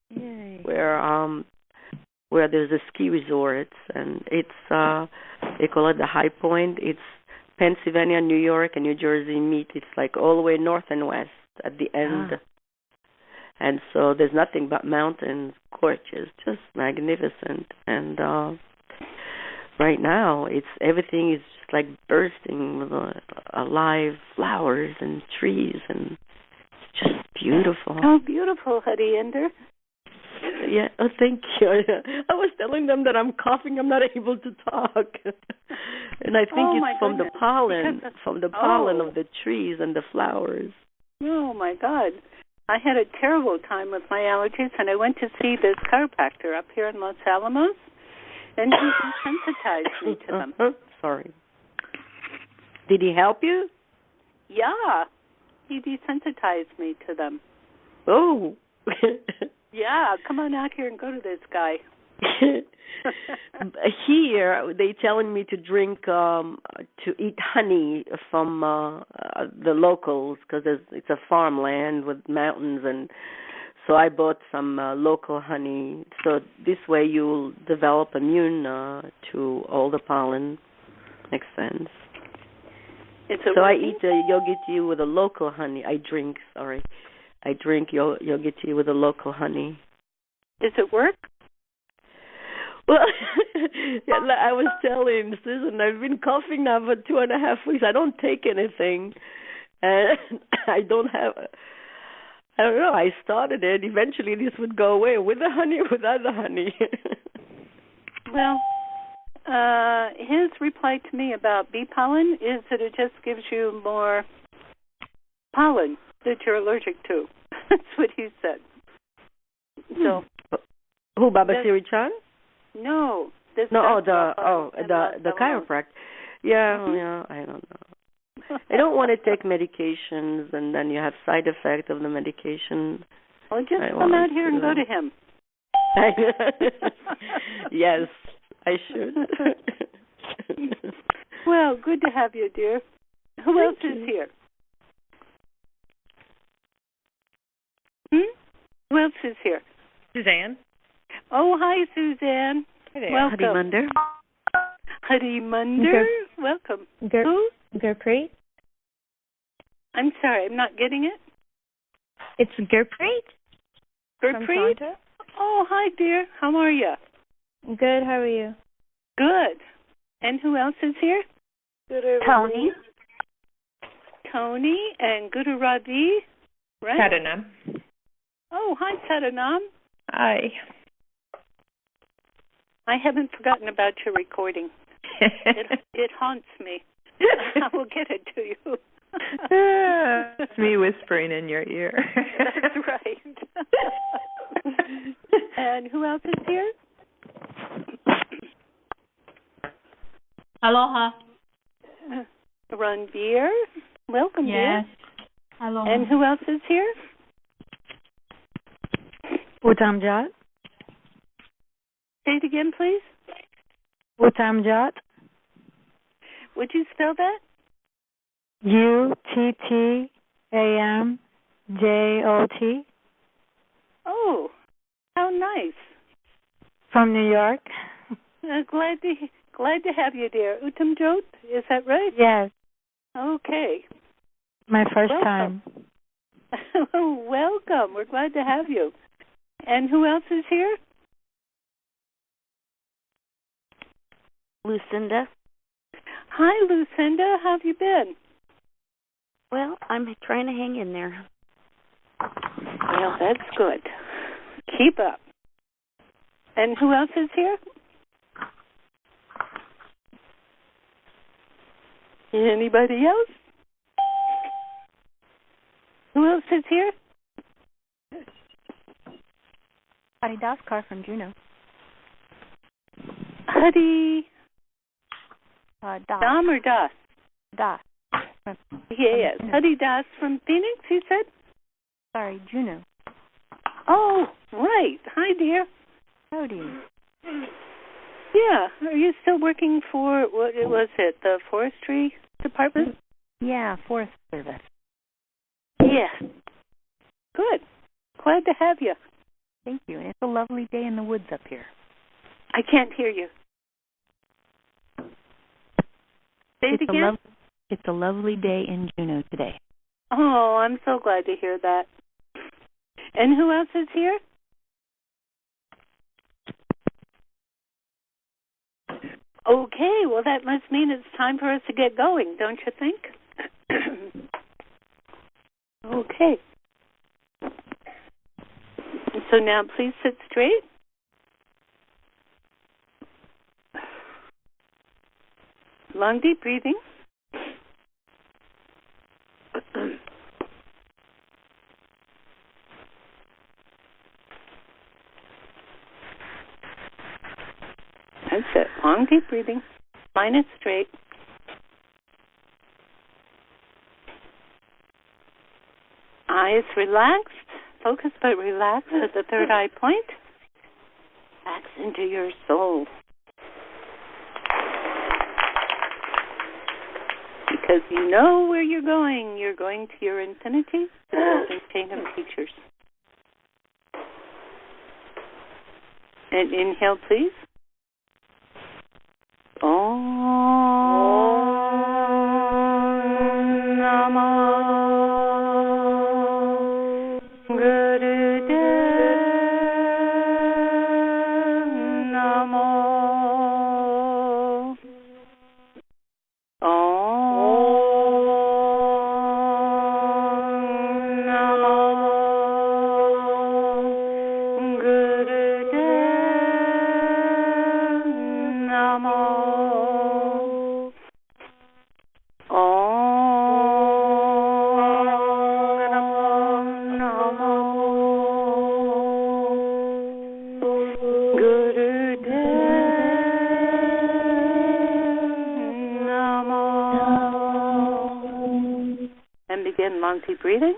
Yay. where there's a ski resort, and it's they call it the High Point. It's Pennsylvania, New York, and New Jersey meet. It's like all the way north and west at the end. And so there's nothing but mountains, gorgeous, just magnificent. And right now, everything is just like bursting with alive flowers and trees, and it's just beautiful. How beautiful, Hadi Ender. Yeah, oh, thank you. I was telling them that I'm coughing. I'm not able to talk, and I think it's from goodness. the pollen of the trees and the flowers. Oh my God! I had a terrible time with my allergies, and I went to see this chiropractor up here in Los Alamos, and he desensitized me to them. Sorry. Did he help you? Yeah, he desensitized me to them. Oh. Yeah, come on out here and go to this guy. Here, they telling me to drink, to eat honey from the locals, because it's a farmland with mountains, and so I bought some local honey. So this way you'll develop immune to all the pollen. Makes sense. So I eat yogi tea with a local honey. I drink yogi tea with a local honey. Does it work? Well, I was telling Susan, I've been coughing now for 2.5 weeks. I don't take anything, and I don't know. I started it. Eventually, this would go away with the honey, without the honey. Well, his reply to me about bee pollen is that it just gives you more pollen that you're allergic to. That's what he said. So, who, Baba Siri Chand? No. The chiropractor. Yeah, I don't know. I don't want to take medications, and then you have side effects of the medication. Well, just come out here and go to him. Yes, I should. Well, good to have you, dear. Who else is here? Who else is here? Suzanne. Oh, hi, Suzanne. Hi there. Welcome. Hadi Munder. Hadi Munder. Welcome. Who? Gurpreet. I'm sorry, I'm not getting it. It's Gurpreet. Gurpreet? Oh, hi, dear. How are you? Good. How are you? Good. And who else is here? Tony. Tony and Gururadi, right? Sadanam. Oh, hi, Sadanam. Hi. I haven't forgotten about your recording. It haunts me. I will get it to you. It's me whispering in your ear. That's right. And who else is here? Aloha. Ranveer. Welcome, dear. Yes. Aloha. And who else is here? Utamjat. Say it again, please. Utamjat. Would you spell that? Uttamjot. Oh, how nice. From New York. Glad to have you, dear. Uttamjot, is that right? Yes. Okay. My first Welcome. time. Welcome. We're glad to have you. And who else is here? Lucinda. Hi, Lucinda. How have you been? Well, I'm trying to hang in there. Well, that's good. Keep up. And who else is here? Anybody else? Who else is here? Hadi Daskar from Juneau. Hadi. Das. Dam or Das? Das. Yes. Hadi Das from Phoenix, you said? Sorry, Juneau. Oh, right. Hi, dear. Howdy. Yeah. Are you still working for, what was it, the forestry department? Yeah, Forest Service. Yeah. Good. Glad to have you. Thank you. And it's a lovely day in the woods up here. I can't hear you. Say it again. It's a lovely day in Juneau today. Oh, I'm so glad to hear that. And who else is here? Okay, well, that must mean it's time for us to get going, don't you think? Okay. So now please sit straight. Long, deep breathing. That's it. Long, deep breathing. Spine is straight. Eyes relaxed. Focus but relax at the third eye point. Relax into your soul. Because you know where you're going. You're going to your infinity, the golden chain of teachers. And inhale, please. Om Namo Gurudev Namo. Long deep breathing.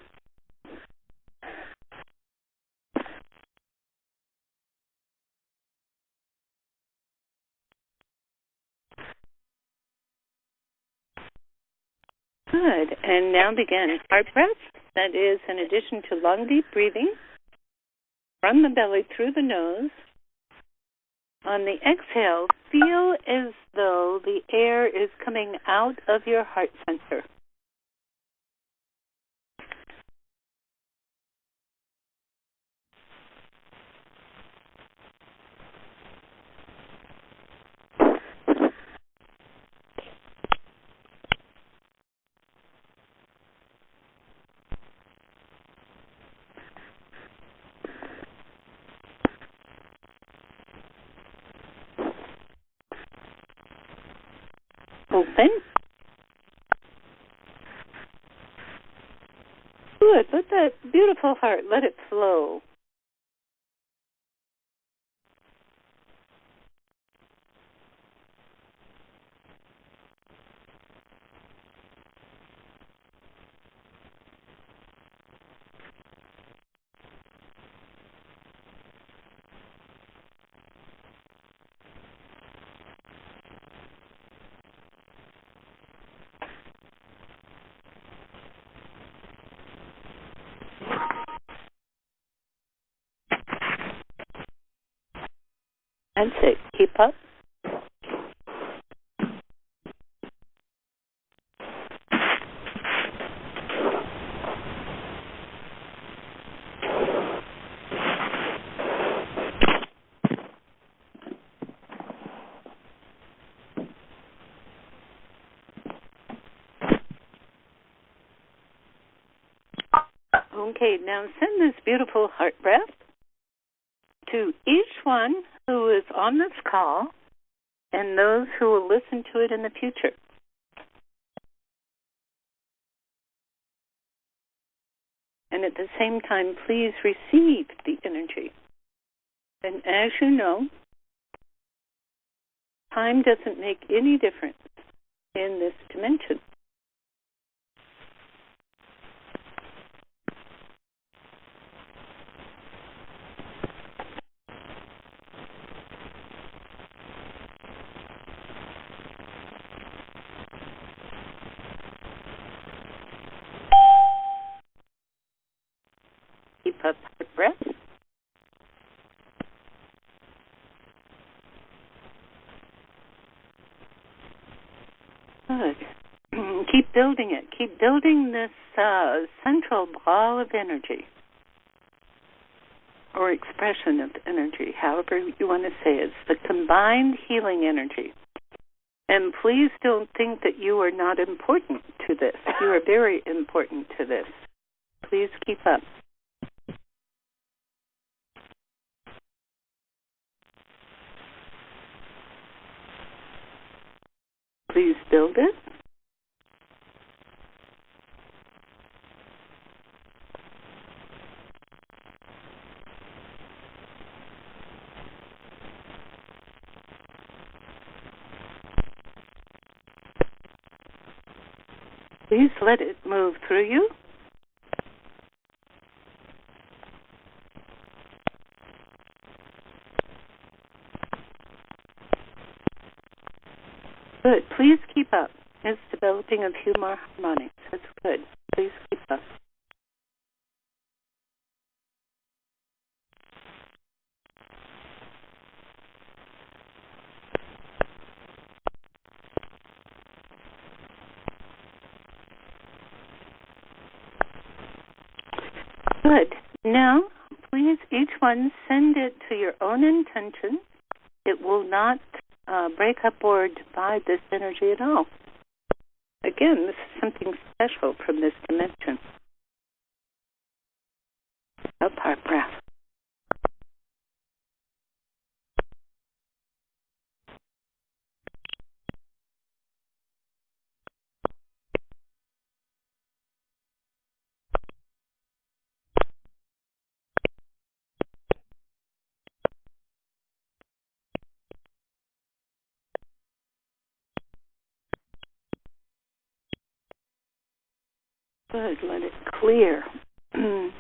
Good. And now begin heart breath. That is in addition to long deep breathing from the belly through the nose. On the exhale, feel as though the air is coming out of your heart center. Open. Good. Let that beautiful heart, let it flow. That's it. Keep up. Okay, now send this beautiful heart breath to each one who is on this call and those who will listen to it in the future. And at the same time, please receive the energy. And as you know, time doesn't make any difference in this dimension. Keep up the breath. Good. Keep building it. Keep building this central ball of energy or expression of energy, however you want to say it. It's the combined healing energy. And please don't think that you are not important to this. You are very important to this. Please keep up. Please build it. Please let it move through you. Good. Please keep up. It's developing of humor harmonics. That's good. Please keep up. Good. Now, please, each one, send it to your own intention. It will not break up or divide this energy at all. Again, this is something special from this dimension. Up our breath. Good. Let it clear. Let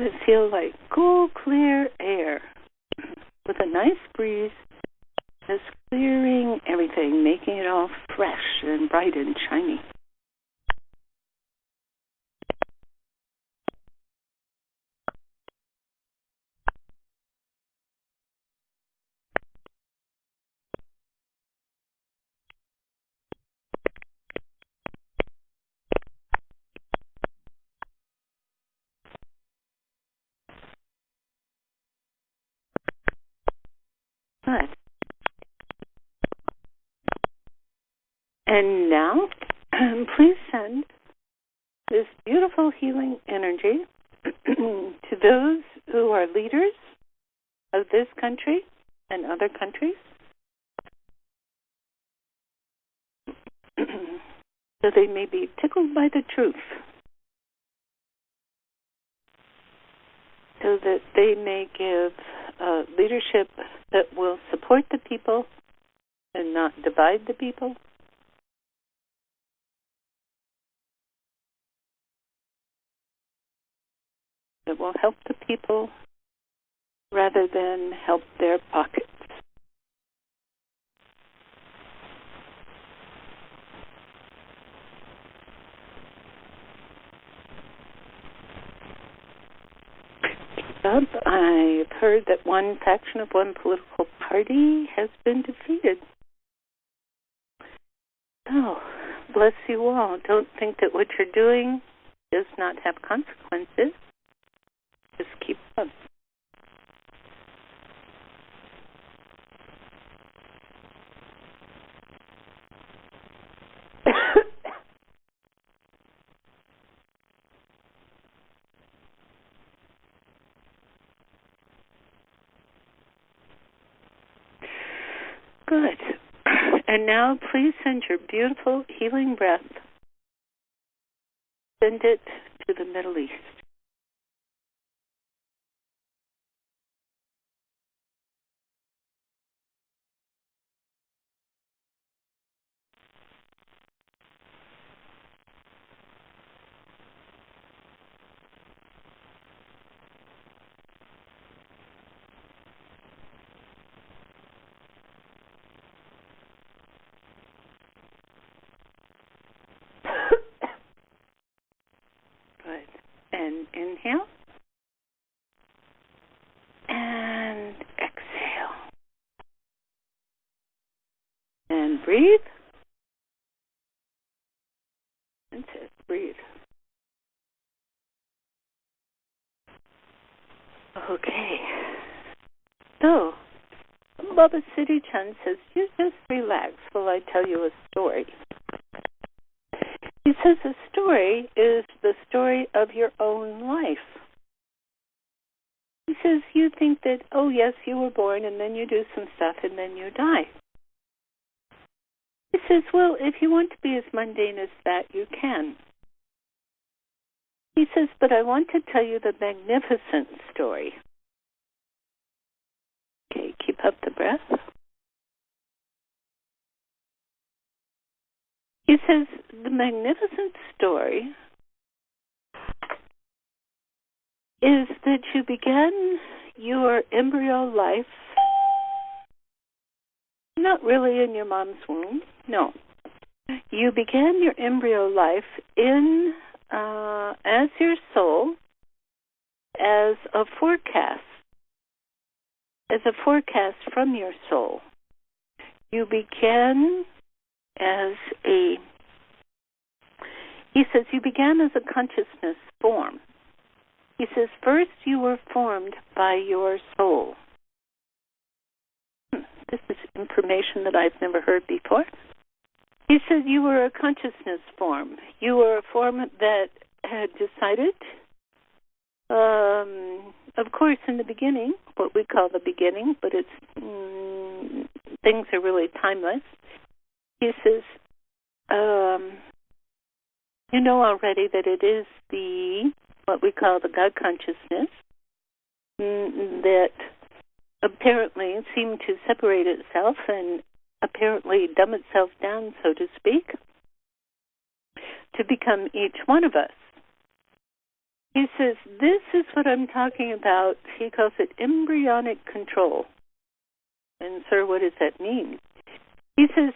it feel like cool, clear air with a nice breeze, just clearing everything, making it all fresh and bright and shiny. Good. And now, please send this beautiful healing energy to those who are leaders of this country and other countries, so they may be tickled by the truth, so that they may give leadership that will support the people and not divide the people. That will help the people rather than help their pockets. I've heard that one faction of one political party has been defeated. Oh, bless you all. Don't think that what you're doing does not have consequences. Just keep up. Good. And now please send your beautiful healing breath. Send it to the Middle East. Good. And inhale. And exhale. And breathe. Okay. So, Baba Siri Chand says, you just relax while I tell you a story. He says a story is the story of your own life. He says you think that, oh yes, you were born and then you do some stuff and then you die. He says, well, if you want to be as mundane as that, you can. He says, but I want to tell you the magnificent story. Okay, keep up the breath. He says, the magnificent story is that you began your embryo life not really in your mom's womb, no. You began your embryo life as your soul, as a forecast from your soul. You began he says you began as a consciousness form. He says first you were formed by your soul. This is information that I've never heard before. He said you were a consciousness form. You were a form that had decided, of course, in the beginning, what we call the beginning, but it's things are really timeless. He says, you know already that it is what we call the God consciousness that apparently seemed to separate itself and apparently dumb itself down, so to speak, to become each one of us. He says, this is what I'm talking about. He calls it embryonic control. And, sir, what does that mean? He says,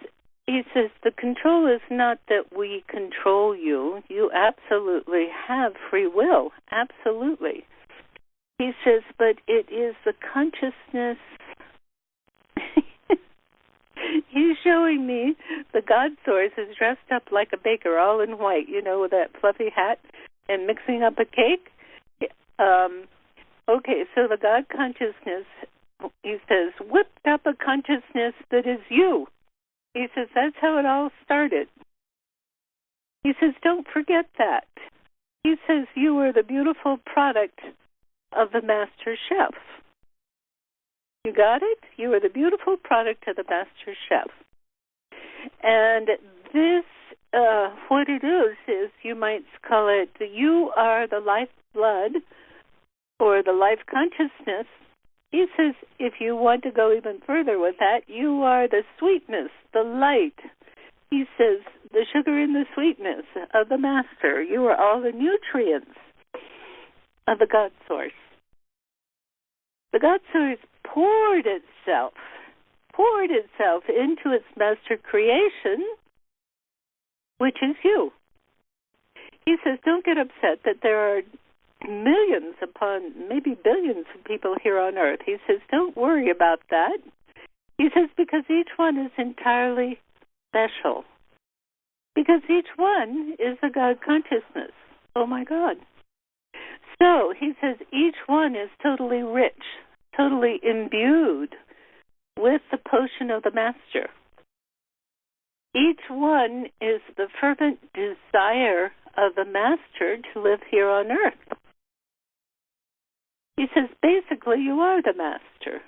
the control is not that we control you. You absolutely have free will, absolutely. He says, but it is the consciousness. He's showing me the God source is dressed up like a baker, all in white, with that fluffy hat, and mixing up a cake. Okay, so the God consciousness, he says, whipped up a consciousness that is you. He says, that's how it all started. He says, don't forget that. He says, you were the beautiful product of the master chef. You got it? You are the beautiful product of the master chef. And this, what it is you might call it, you are the lifeblood or the life consciousness. He says, if you want to go even further with that, you are the sweetness, the light. He says, the sugar and the sweetness of the master. You are all the nutrients of the God source. The God source poured itself into its master creation, which is you. He says, don't get upset that there are millions upon maybe billions of people here on earth. He says, don't worry about that. He says, because each one is entirely special. Because each one is a God consciousness. Oh my God. So he says each one is totally rich, totally imbued with the potion of the master. Each one is the fervent desire of the master to live here on earth. He says, basically, you are the master.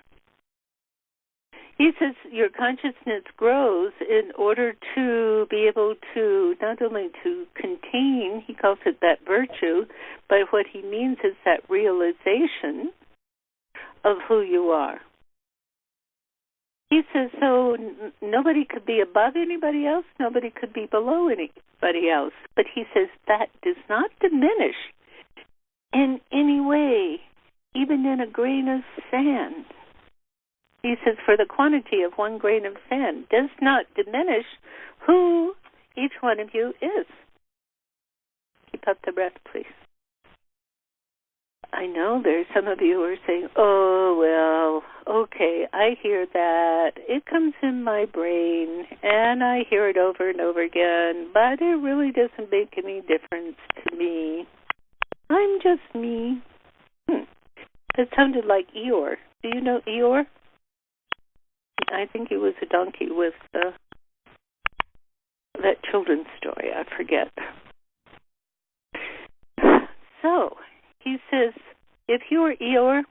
He says your consciousness grows in order to be able to not only to contain, he calls it that virtue, but what he means is that realization of who you are. He says, so nobody could be above anybody else, nobody could be below anybody else. But he says that does not diminish in any way, even in a grain of sand. He says, for the quantity of one grain of sand does not diminish who each one of you is. Keep up the breath, please. I know there's some of you who are saying, oh, well, okay, I hear that. It comes in my brain, and I hear it over and over again, but it really doesn't make any difference to me. I'm just me. It sounded like Eeyore. Do you know Eeyore? I think he was a donkey with that children's story. I forget. So, he says, if you are Eeyore,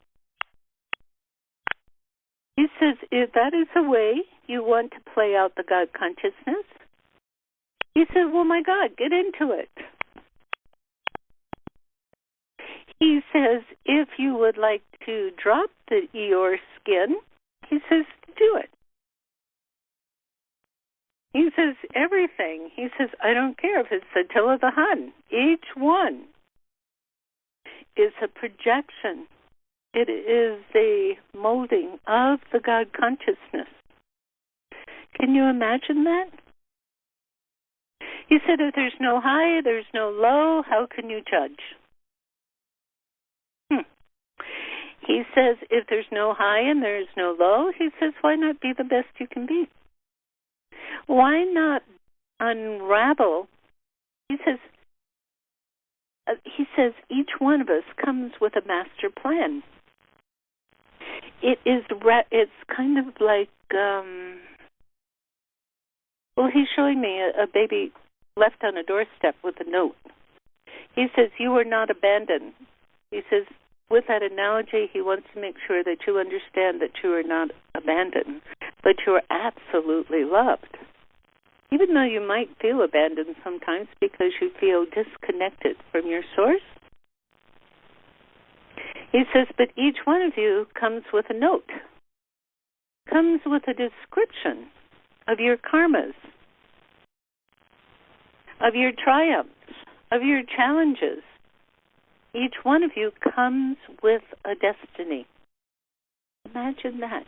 he says, if that is a way you want to play out the God consciousness, he said, well, my God, get into it. He says, if you would like to drop the Eeyore skin, he says, do it. He says, everything. He says, I don't care if it's Attila the Hun. Each one is a projection. It is the molding of the God consciousness. Can you imagine that? He said, if there's no high, there's no low, how can you judge? He says, if there's no high and there's no low, he says, why not be the best you can be? Why not unravel? He says, each one of us comes with a master plan. It's kind of like, he's showing me a baby left on a doorstep with a note. He says, you are not abandoned. He says, with that analogy, he wants to make sure that you understand that you are not abandoned, but you are absolutely loved. Even though you might feel abandoned sometimes because you feel disconnected from your source. He says, but each one of you comes with a note, comes with a description of your karmas, of your triumphs, of your challenges. Each one of you comes with a destiny. Imagine that.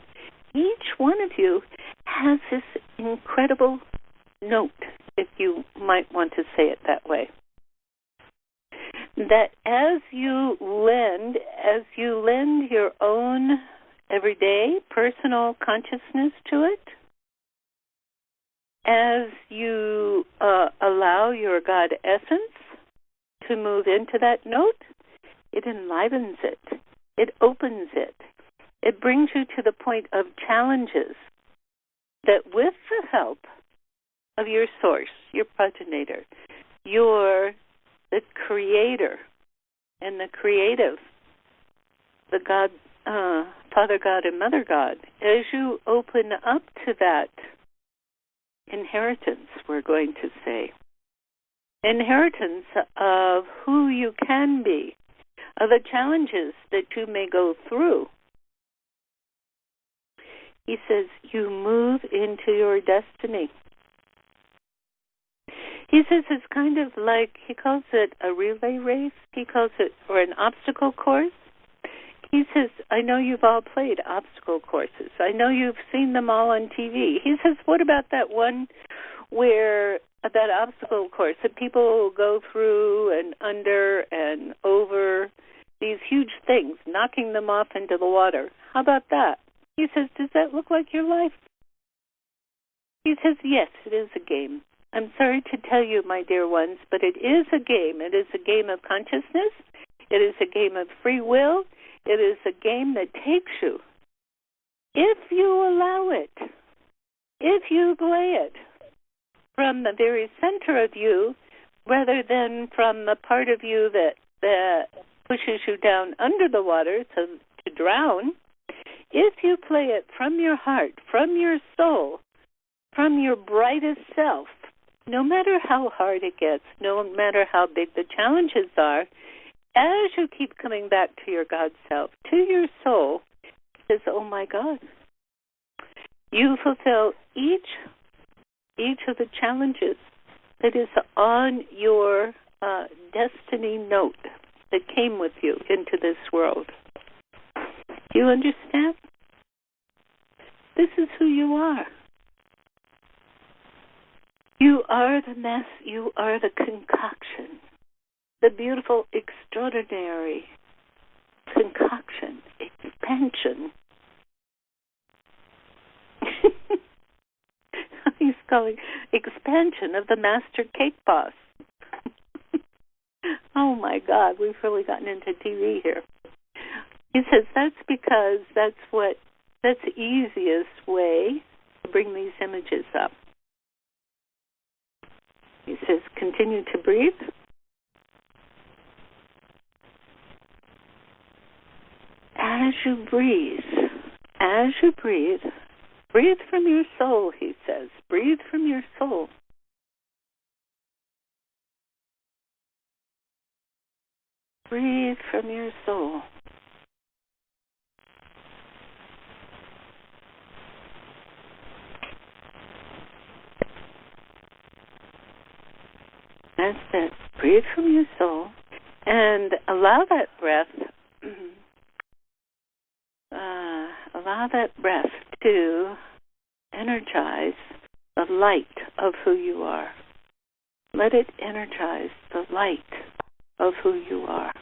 Each one of you has this incredible note, if you might want to say it that way. That as you lend your own everyday personal consciousness to it, as you allow your God essence to move into that note, it enlivens it. It opens it. It brings you to the point of challenges that with the help of your source, your progenitor, the creator and the creative, the God, Father God and Mother God, as you open up to that inheritance, we're going to say, inheritance of who you can be, of the challenges that you may go through. He says, you move into your destiny. He says it's kind of like, he calls it a relay race, he calls it, or an obstacle course. He says, I know you've all played obstacle courses. I know you've seen them all on TV. He says, what about that one where, that obstacle course that people go through and under and over these huge things, knocking them off into the water? How about that? He says, does that look like your life? He says, yes, it is a game. I'm sorry to tell you, my dear ones, but it is a game. It is a game of consciousness. It is a game of free will. It is a game that takes you, if you allow it, if you play it, from the very center of you, rather than from the part of you that pushes you down under the water to drown. If you play it from your heart, from your soul, from your brightest self, no matter how hard it gets, no matter how big the challenges are, as you keep coming back to your God self, to your soul, says, oh my God, you fulfill each of the challenges that is on your destiny note that came with you into this world. Do you understand? This is who you are. You are the mess. You are the concoction. The beautiful, extraordinary concoction, expansion. He's calling expansion of the master cake boss. Oh my God, we've really gotten into TV here. He says that's because that's the easiest way to bring these images up. He says, continue to breathe. As you breathe, breathe from your soul, he says. Breathe from your soul. Breathe from your soul. That's it. Breathe from your soul and allow that breath to energize the light of who you are. Let it energize the light of who you are.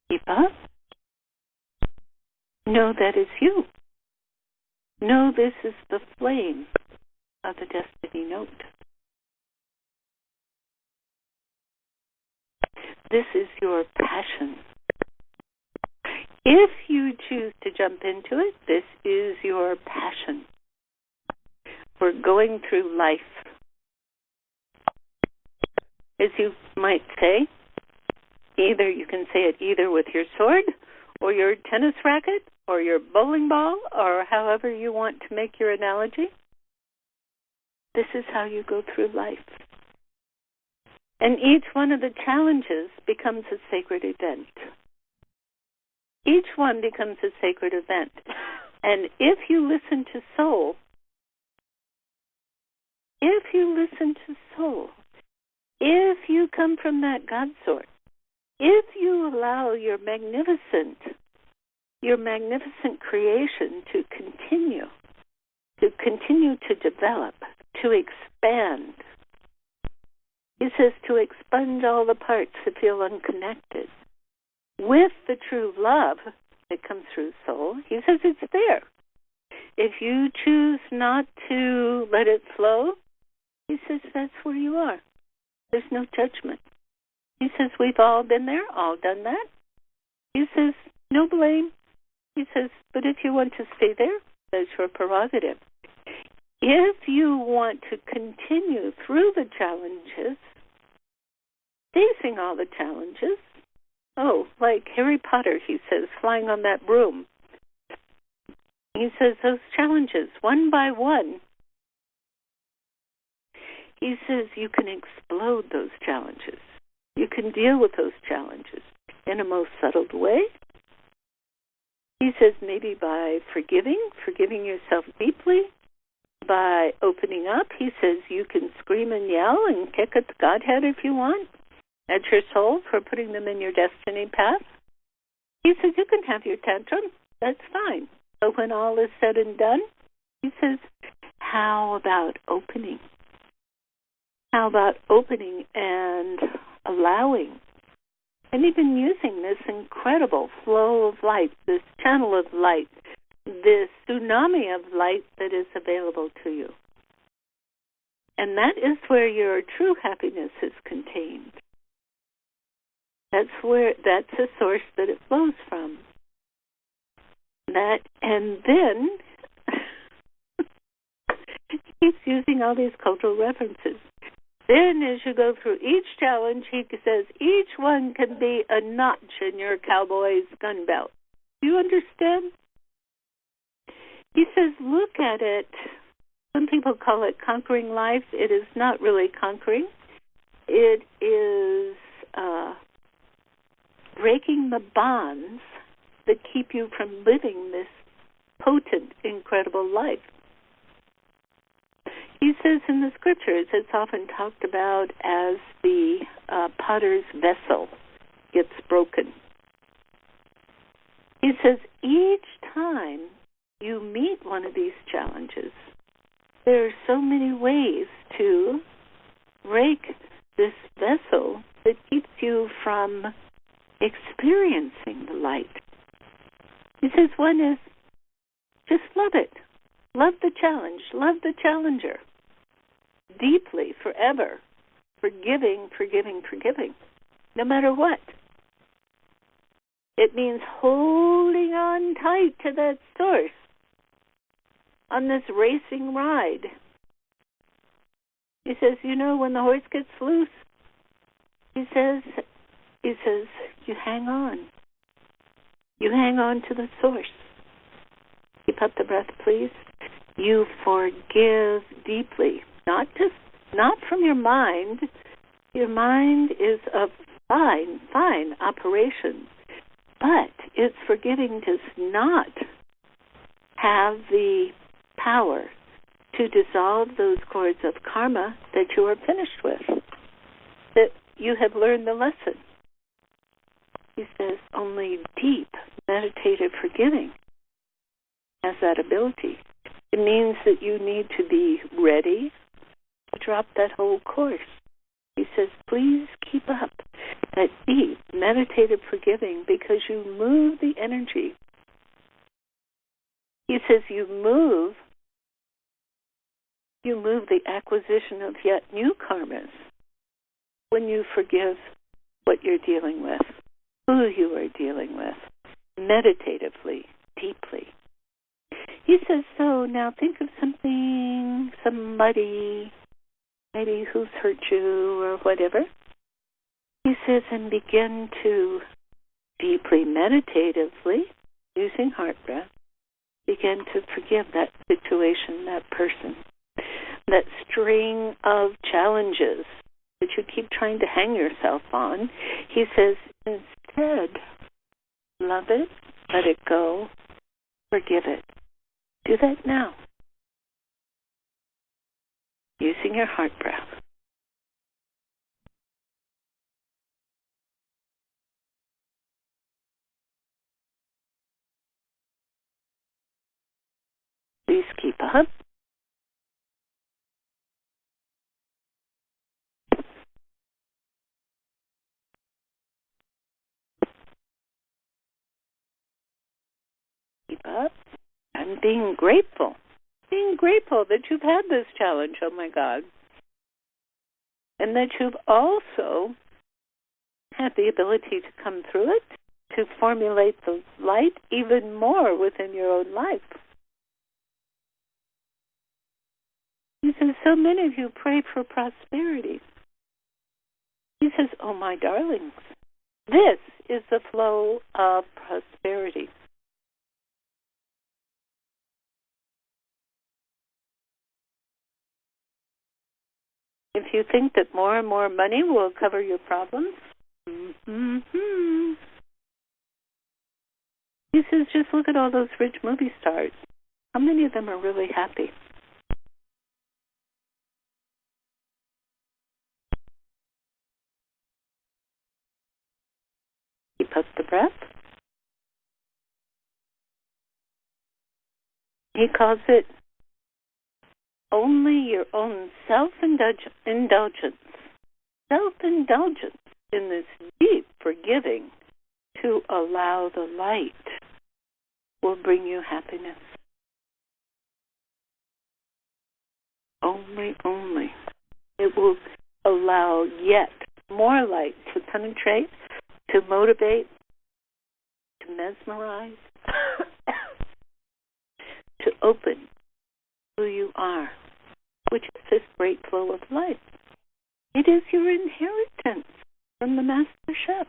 Keep up. Know that is you. Know this is the flame of the destiny note. This is your passion. If you choose to jump into it, this is your passion for going through life. As you might say, you can say it either with your sword or your tennis racket or your bowling ball or however you want to make your analogy. This is how you go through life. And each one of the challenges becomes a sacred event. Each one becomes a sacred event. And if you listen to soul, if you come from that God source, if you allow your magnificent creation to continue to develop, to expand. He says to expunge all the parts that feel unconnected. With the true love that comes through soul, he says it's there. If you choose not to let it flow, he says that's where you are. There's no judgment. He says we've all been there, all done that. He says no blame. He says, but if you want to stay there, that's your prerogative. If you want to continue through the challenges, facing all the challenges, like Harry Potter, he says, flying on that broom. He says those challenges, one by one, he says you can explode those challenges. You can deal with those challenges in a most subtle way. He says maybe by forgiving yourself deeply, by opening up. He says you can scream and yell and kick at the Godhead if you want, at your soul for putting them in your destiny path. He says you can have your tantrum. That's fine. But when all is said and done, he says, how about opening? How about opening and allowing and even using this incredible flow of light, this channel of light, this tsunami of light that is available to you. And that is where your true happiness is contained. That's the source that it flows from. And then he's using all these cultural references. Then as you go through each challenge, he says each one can be a notch in your cowboy's gun belt. Do you understand? He says, look at it. Some people call it conquering life. It is not really conquering. It is breaking the bonds that keep you from living this potent, incredible life. He says in the scriptures, it's often talked about as the potter's vessel gets broken. He says each time you meet one of these challenges, there are so many ways to from experiencing the light. He says one is just love it. Love the challenge. Love the challenger. Deeply, forever. Forgiving, forgiving, forgiving. No matter what. It means holding on tight to that source on this racing ride. He says, you know, when the horse gets loose, he says, you hang on. You hang on to the source. Keep up the breath, please. You forgive deeply, not from your mind. Your mind is a fine operation, but its forgiving does not have the power to dissolve those cords of karma that you are finished with, that you have learned the lesson. He says only deep meditative forgiving has that ability. It means that you need to be ready to drop that whole course. He says, please keep up that deep meditative forgiving because you move the energy. He says you move the acquisition of yet new karmas when you forgive what you're dealing with, who you are dealing with, meditatively, deeply. He says, so now think of somebody, maybe who's hurt you or whatever. He says, and begin to deeply, meditatively, using heart breath, begin to forgive that situation, that person, that string of challenges that you keep trying to hang yourself on. He says, instead, love it, let it go, forgive it. Do that now, using your heart breath. Please keep up. Keep up. And being grateful that you've had this challenge, oh my God. And that you've also had the ability to come through it, to formulate the light even more within your own life. He says, so many of you pray for prosperity. He says, oh my darlings, this is the flow of prosperity. If you think that more and more money will cover your problems, he says, just look at all those rich movie stars. How many of them are really happy? Keep up the breath. He calls it only your own self-indulgence. Self-indulgence in this deep forgiving to allow the light will bring you happiness. Only. It will allow yet more light to penetrate, to motivate, to mesmerize, to open who you are, which is this great flow of light. It is your inheritance from the Master Chef.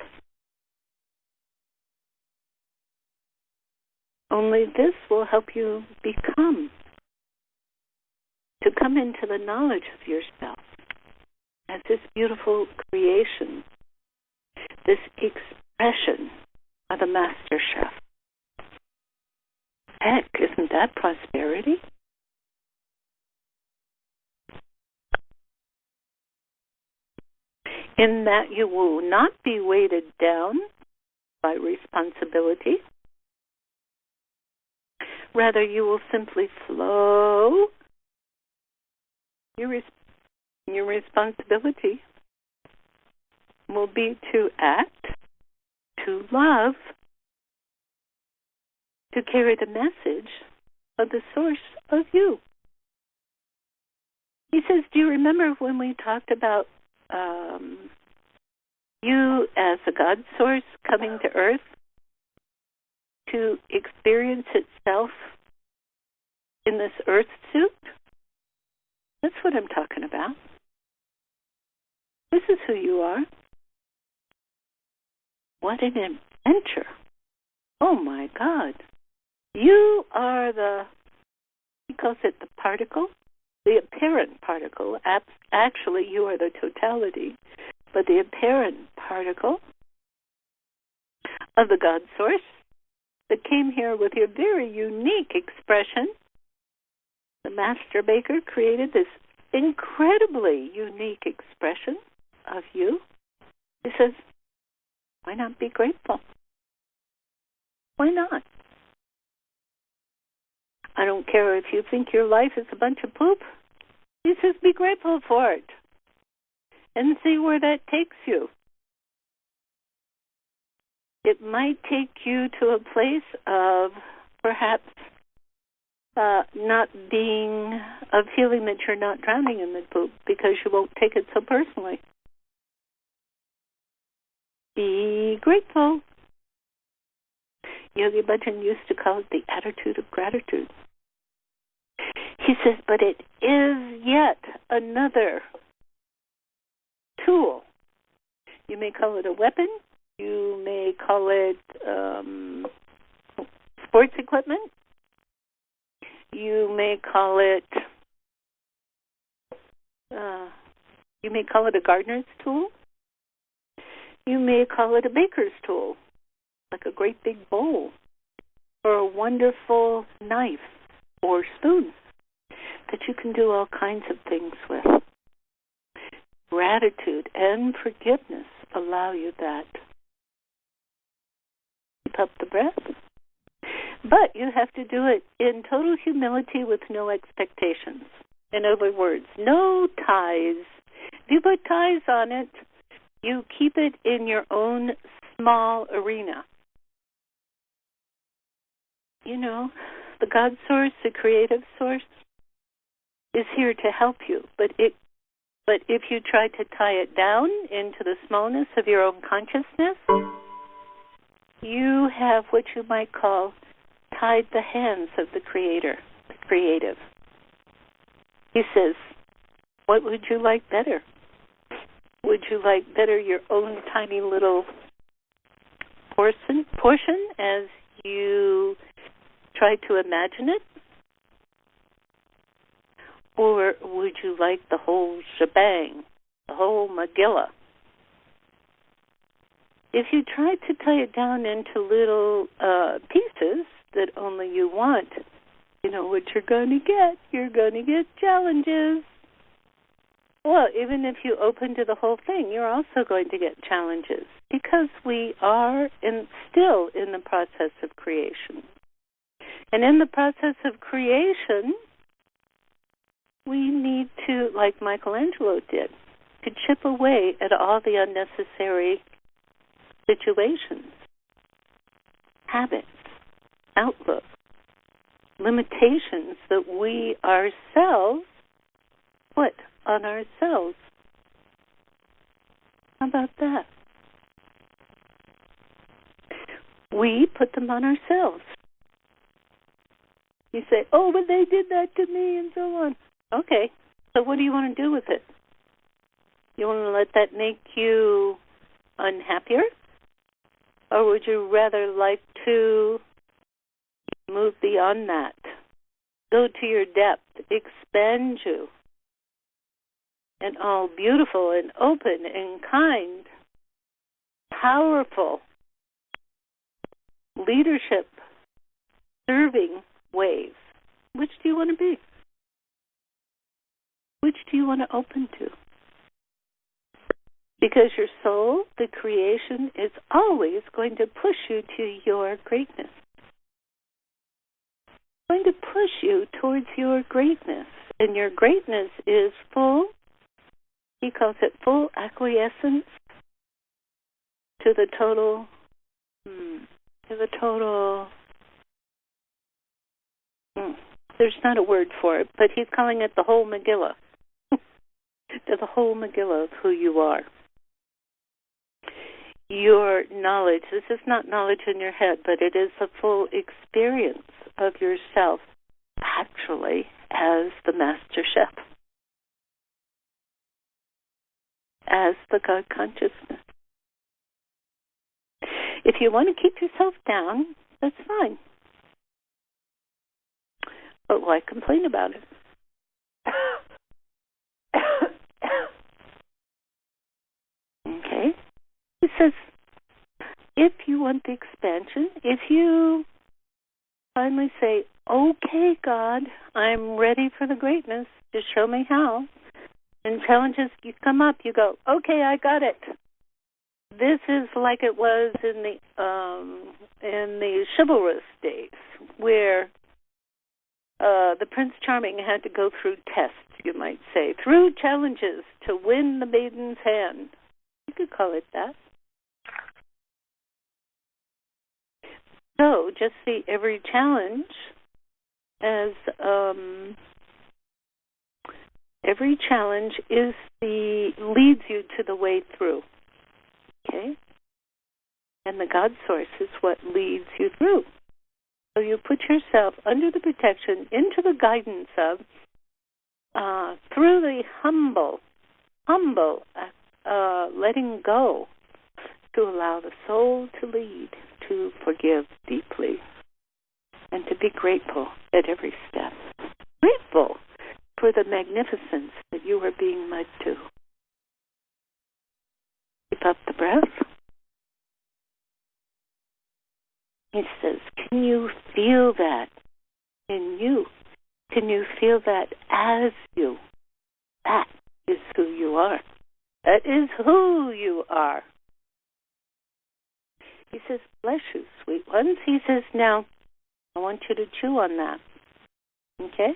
Only this will help you to come into the knowledge of yourself as this beautiful creation, this expression of the Master Chef. Heck, isn't that prosperity? In that you will not be weighted down by responsibility. Rather, you will simply flow your responsibility will be to act, to love, to carry the message of the source of you. He says, do you remember when we talked about you as a God source coming to earth to experience itself in this earth suit? That's what I'm talking about. This is who you are. What an adventure. Oh my God. You are he calls it the particle, the apparent particle. Actually, you are the totality, but the apparent particle of the God source that came here with your very unique expression. The master baker created this incredibly unique expression of you. He says, why not be grateful? Why not? I don't care if you think your life is a bunch of poop. He says, be grateful for it and see where that takes you. It might take you to a place of perhaps of feeling that you're not drowning in the poop because you won't take it so personally. Be grateful. Yogi Bhajan used to call it the attitude of gratitude. He says, but it is yet another tool. You may call it a weapon. You may call it sports equipment. You may call it a gardener's tool. You may call it a baker's tool, like a great big bowl, or a wonderful knife or spoon that you can do all kinds of things with. Gratitude and forgiveness allow you that. Keep up the breath. But you have to do it in total humility with no expectations. In other words, no ties. If you put ties on it, you keep it in your own small arena. You know, the God source, the creative source, is here to help you. But if you try to tie it down into the smallness of your own consciousness, you have what you might call tied the hands of the creator, the creative. He says, what would you like better? Would you like better your own tiny little portion as you try to imagine it? Or would you like the whole shebang, the whole Megillah? If you try to tie it down into little pieces that only you want, you know what you're going to get. You're going to get challenges. Well, even if you open to the whole thing, you're also going to get challenges because we are still in the process of creation. And in the process of creation, we need to, like Michelangelo did, to chip away at all the unnecessary situations, habits, outlook, limitations that we ourselves put on ourselves. How about that? We put them on ourselves. You say, oh, but they did that to me and so on. Okay, so what do you want to do with it? You want to let that make you unhappier? Or would you rather like to move beyond that? Go to your depth, expand you, and all beautiful and open and kind, powerful, leadership, serving ways. Which do you want to be? Which do you want to open to? Because your soul, the creation, is always going to push you to your greatness. It's going to push you towards your greatness. And your greatness is full, he calls it full acquiescence to the total, to the total, there's not a word for it, but he's calling it the whole Megillah, to the whole Megillah of who you are. Your knowledge, this is not knowledge in your head, but it is a full experience of yourself actually as the master chef, as the God consciousness. If you want to keep yourself down, that's fine. But why complain about it? Okay. He says, if you want the expansion, if you finally say, okay, God, I'm ready for the greatness, just show me how, and challenges you come up, you go, okay, I got it. This is like it was in the chivalrous days, where the Prince Charming had to go through tests, you might say, through challenges to win the maiden's hand. You could call it that. So just see every challenge as every challenge leads you to the way through. Okay? And the God source is what leads you through. So you put yourself under the protection, into the guidance of, through the humble letting go, to allow the soul to lead, to forgive deeply, and to be grateful at every step. Grateful for the magnificence that you are being led to. Keep up the breath. He says, can you feel that in you? Can you feel that as you? That is who you are. That is who you are. He says, bless you, sweet ones. He says, now, I want you to chew on that. Okay?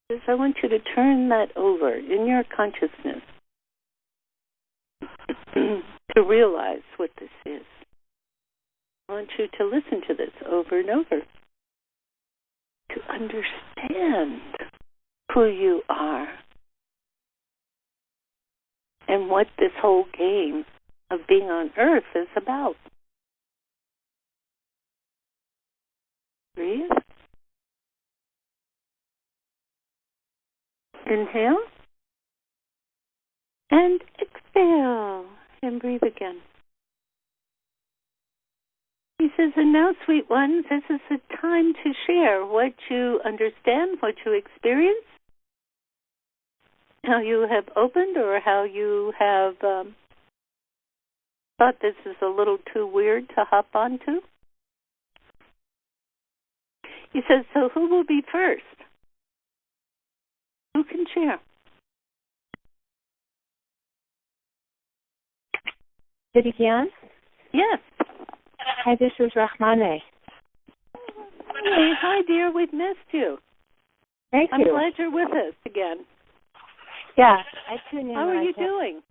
He says, I want you to turn that over in your consciousness to realize what this is. I want you to listen to this over and over, to understand who you are and what this whole game of being on earth is about. Breathe. Inhale. And exhale. And breathe again. He says, and now, sweet ones, this is the time to share what you understand, what you experience, how you have opened, or how you have thought this is a little too weird to hop onto. He says, so who will be first? Who can share? Siri Gian? Yes. Hi, this is Rahmane. Hey, hi, dear. We've missed you. Thank I'm you. glad you're with us again. Yeah, I tune in. How are you doing?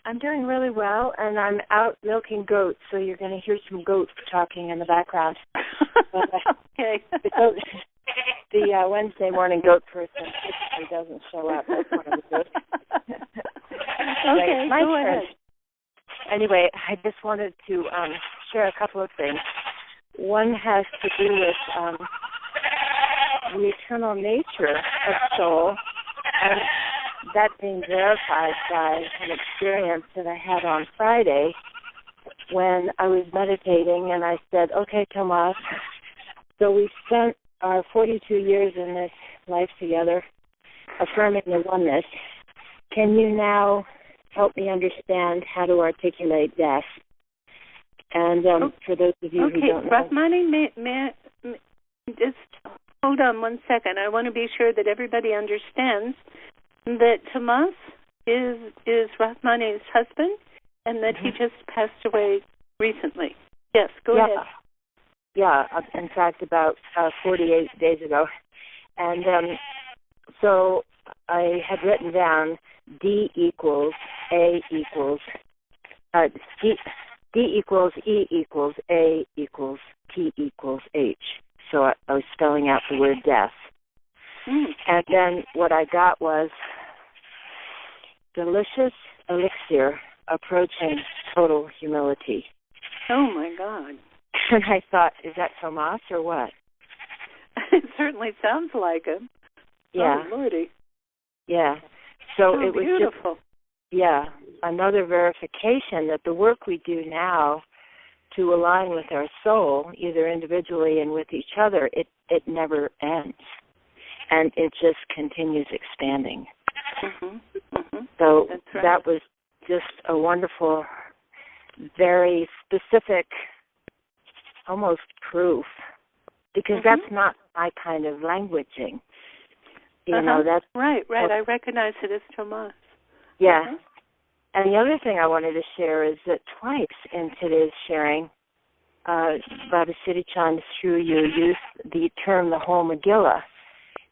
I'm doing really well, and I'm out milking goats, so you're going to hear some goats talking in the background. Okay. The Wednesday morning goat person doesn't show up. That's one of the goats. Okay, my go turn. ahead. Anyway, I just wanted to share a couple of things. One has to do with the eternal nature of soul, and that being verified by an experience that I had on Friday when I was meditating, and I said, okay, Tomas, so we spent our 42 years in this life together affirming the oneness. Can you now help me understand how to articulate death? And for those of you who don't know. Rahmani, may just hold on one second. I want to be sure that everybody understands that Tomas is Rahmani's husband and that he just passed away recently. Yes, go ahead. Yeah, in fact, about 48 days ago. And so I had written down D equals A equals D equals E equals A equals T equals H. So I was spelling out the word death. And then what I got was delicious elixir approaching total humility. Oh, my God. And I thought, is that Tomas or what? It certainly sounds like him. Yeah. Oh, Lordy. Yeah. So it was beautiful. Just, another verification that the work we do now to align with our soul, either individually and with each other, it never ends. And it just continues expanding. So That's right. That was just a wonderful, very specific, almost proof, because that's not my kind of languaging. You know, that's right. I recognize it as Tomas. Yeah. And the other thing I wanted to share is that twice in today's sharing, Baba Siri Chand, through you, used the term the whole Megillah.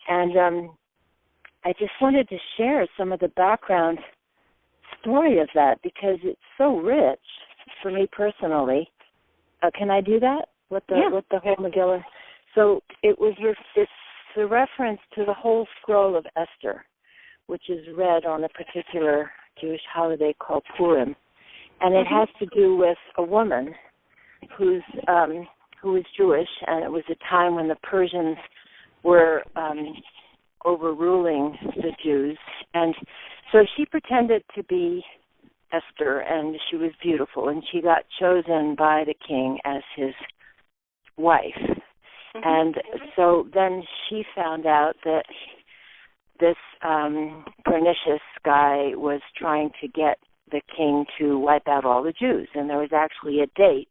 And I just wanted to share some of the background story of that because it's so rich for me personally. Can I do that with the whole Megillah? So it's a reference to the whole scroll of Esther, which is read on a particular Jewish holiday called Purim, and it has to do with a woman who was Jewish, and it was a time when the Persians were overruling the Jews, and so she pretended to be Esther, and she was beautiful, and she got chosen by the king as his wife. And so then she found out that this pernicious guy was trying to get the king to wipe out all the Jews, and there was actually a date,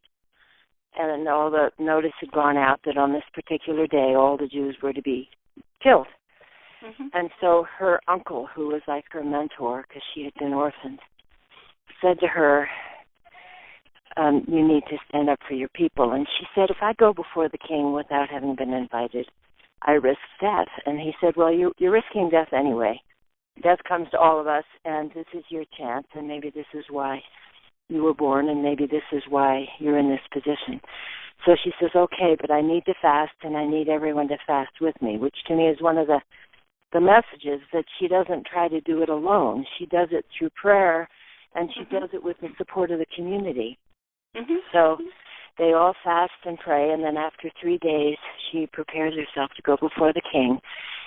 and all the notice had gone out that on this particular day all the Jews were to be killed. And so her uncle, who was like her mentor because she had been orphaned, said to her, you need to stand up for your people. And she said, if I go before the king without having been invited, I risk death. And he said, well, you're risking death anyway. Death comes to all of us, and this is your chance, and maybe this is why you were born, and maybe this is why you're in this position. So she says, okay, but I need to fast, and I need everyone to fast with me, which to me is one of the messages that she doesn't try to do it alone. She does it through prayer, and she does it with the support of the community. So they all fast and pray, and then after 3 days, she prepares herself to go before the king.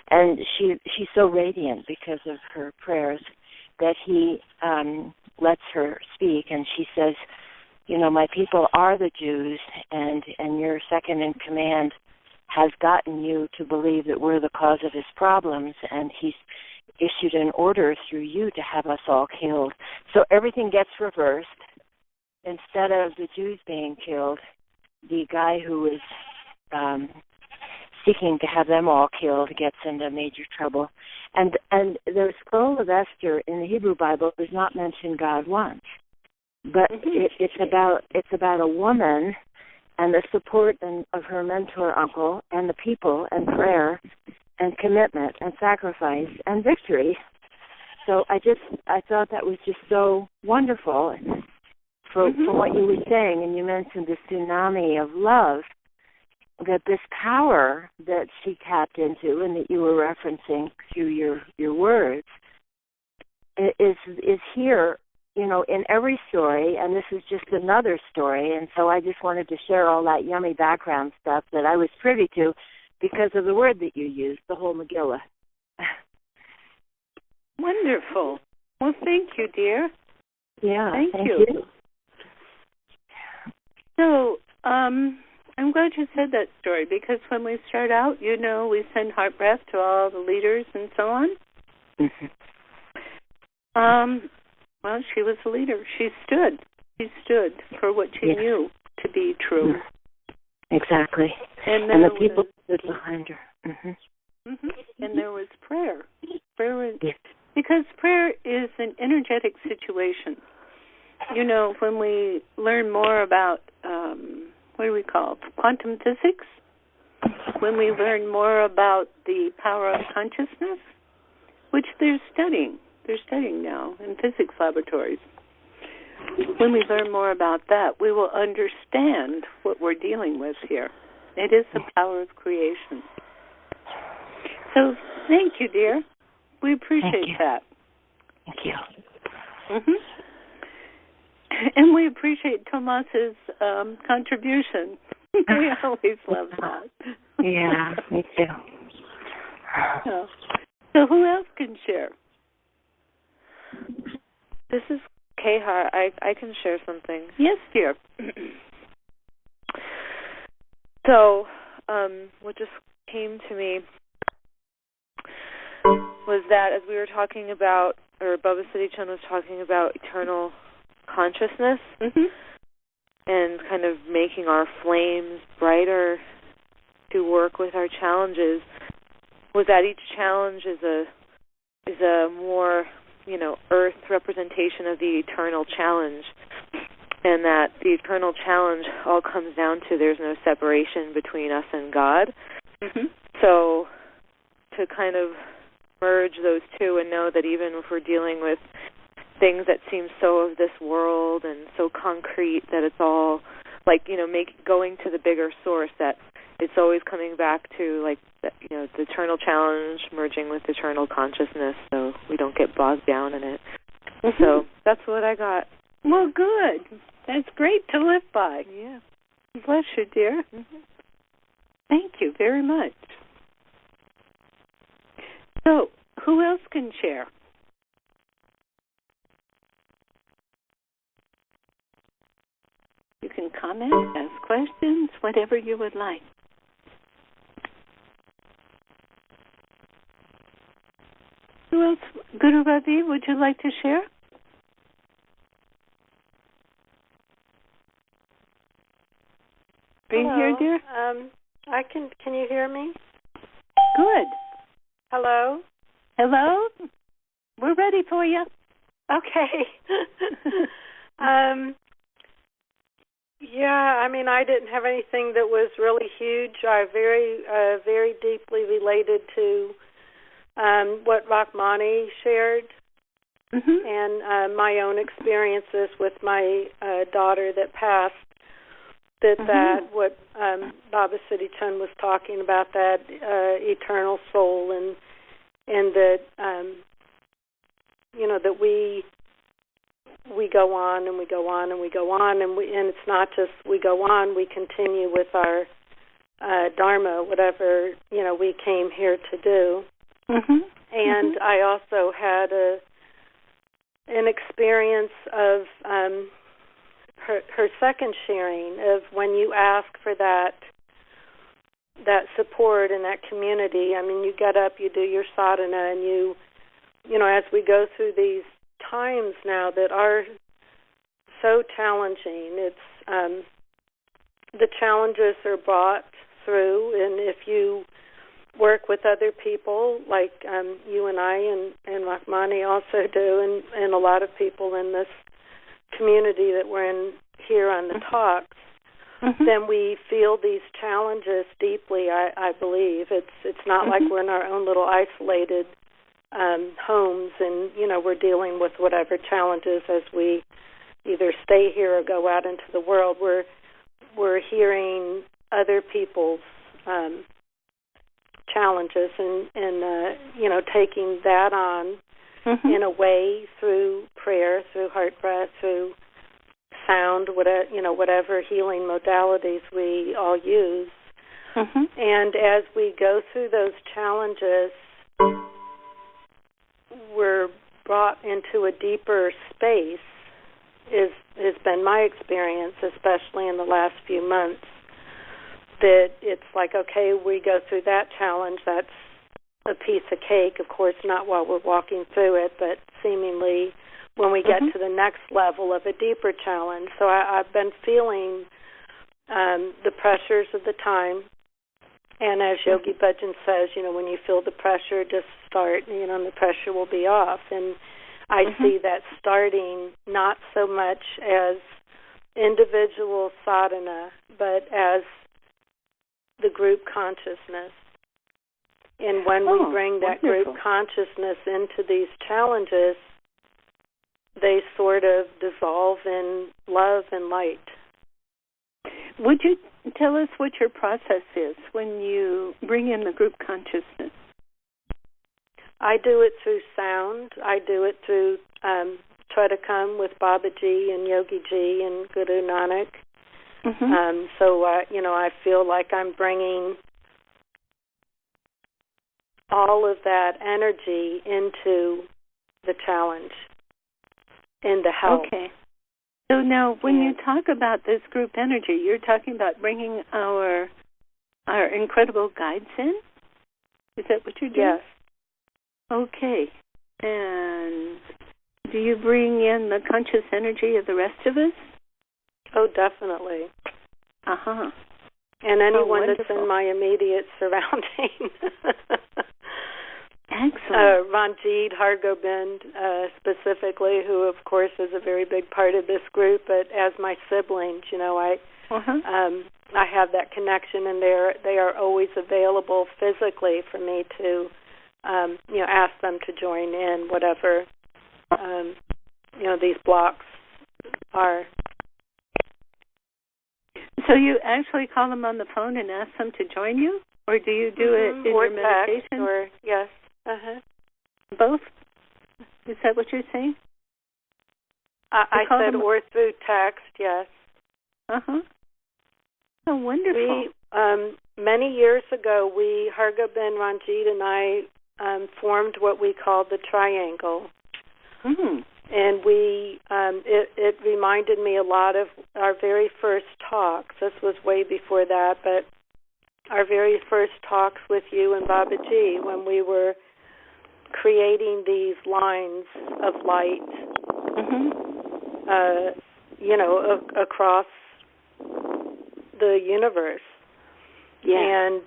And she's so radiant because of her prayers that he lets her speak, and she says, you know, my people are the Jews, and your second in command has gotten you to believe that we're the cause of his problems, and he's issued an order through you to have us all killed. So everything gets reversed. Instead of the Jews being killed, the guy who is seeking to have them all killed gets into major trouble. And the scroll of Esther in the Hebrew Bible does not mention God once, but it's about a woman and the support of her mentor uncle and the people and prayer and commitment and sacrifice and victory. So I thought that was just so wonderful for what you were saying, and you mentioned the tsunami of love, that this power that she tapped into and that you were referencing through your words is here, you know, in every story, and this is just another story, and so I just wanted to share all that yummy background stuff that I was privy to because of the word that you used, the whole Megillah. Wonderful. Well, thank you, dear. Yeah, thank you. So, I'm glad you said that story because when we start out, you know, we send heart breath to all the leaders and so on. Well, she was a leader. She stood for what she knew to be true. Exactly. And the people stood behind her. And there was prayer. Because prayer is an energetic situation. You know, when we learn more about, what do we call it, quantum physics, when we learn more about the power of consciousness, which they're studying now in physics laboratories, when we learn more about that, we will understand what we're dealing with here. It is the power of creation. So thank you, dear. We appreciate that. Thank you. And we appreciate Tomas's contribution. We always love that. Yeah, me too. So who else can share? This is Kahar. I can share something. Yes, dear. So, what just came to me was that as we were talking about, or Baba Siri Chand was talking about eternal consciousness and kind of making our flames brighter to work with our challenges, was that each challenge is a more, earth representation of the eternal challenge, and that the eternal challenge all comes down to there's no separation between us and God. So to kind of merge those two and know that even if we're dealing with things that seem so of this world and so concrete, that it's all like, going to the bigger source, that it's always coming back to the eternal challenge merging with eternal consciousness, so we don't get bogged down in it. So that's what I got. Well, good. That's great to live by. Yeah. Bless you, dear. Thank you very much. So, who else can share? You can comment, ask questions, whatever you would like. Who else? Guru Ravi, would you like to share? Are you here, dear? I can. Can you hear me? Good. Hello. Hello. We're ready for you. Okay. Yeah. I didn't have anything that was really huge. I very deeply related to what Rachmani shared, and my own experiences with my daughter that passed. That what Baba Siri Chand was talking about, that eternal soul, and that that we go on and we go on and we go on, and it's not just we go on, we continue with our dharma, whatever we came here to do. And I also had an experience of her second sharing of when you ask for that support and that community. You get up, you do your sadhana, and you as we go through these times now that are so challenging, it's the challenges are brought through, and if you work with other people like you and I and Rachmani also do, and a lot of people in this community that we're in here on the talks, then we feel these challenges deeply. I believe it's not like we're in our own little isolated homes, and we're dealing with whatever challenges as we either stay here or go out into the world. We're hearing other people's challenges and taking that on in a way through prayer, through heart breath, through sound, whatever healing modalities we all use. And as we go through those challenges, we're brought into a deeper space, has been my experience, especially in the last few months, that it's like, okay, we go through that challenge, that's a piece of cake, of course, not while we're walking through it, but seemingly when we get to the next level of a deeper challenge. So I've been feeling the pressures of the time, and as Yogi Bhajan says, when you feel the pressure, just start, and the pressure will be off. And I see that starting not so much as individual sadhana, but as the group consciousness. And when we bring that group consciousness into these challenges, they sort of dissolve in love and light. Would you tell us what your process is when you bring in the group consciousness? I do it through sound. I do it through try to come with Baba Ji and Yogi Ji and Guru Nanak. So I feel like I'm bringing all of that energy into the challenge, in the help. Okay. So now, when you talk about this group energy, you're talking about bringing our incredible guides in? Is that what you're doing? Yes. Okay. And do you bring in the conscious energy of the rest of us? Oh, definitely. Uh-huh. And anyone that's in my immediate surrounding. Excellent. Ranjit Hargobind, specifically, who, of course, is a very big part of this group, but as my siblings, I have that connection, and they are always available physically for me to, ask them to join in whatever, these blocks are. So you actually call them on the phone and ask them to join you? Or do you do it in your meditation? Text, or yes. Both? Is that what you're saying? I said or through text, yes. Oh, wonderful. We, many years ago, Hargobind, Ranjit, and I formed what we called the triangle. And it reminded me a lot of our very first talks. This was way before that, but our very first talks with you and Baba Ji, when we were creating these lines of light, across the universe. Yeah. And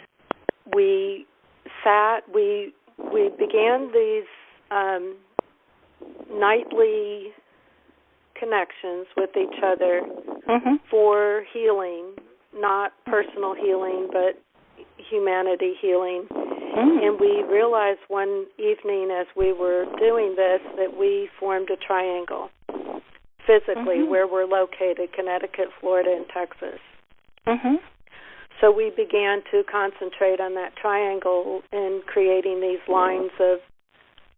we began these nightly connections with each other for healing, not personal healing, but humanity healing. And we realized one evening as we were doing this that we formed a triangle physically where we're located, Connecticut, Florida, and Texas. So we began to concentrate on that triangle and creating these lines of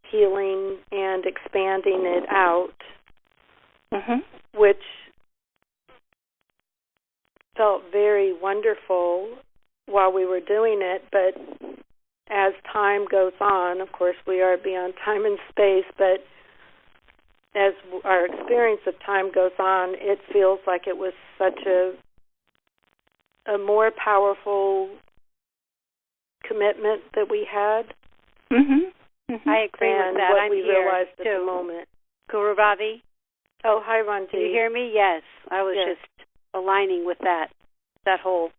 healing and expanding it out, which felt very wonderful while we were doing it. But as time goes on, of course we are beyond time and space, but as our experience of time goes on, it feels like it was such a more powerful commitment that we had. I agree with that. What we realized at the moment. Guru Ravi? Oh, hi, Ranjit. Can you hear me? Yes. I was just aligning with that whole,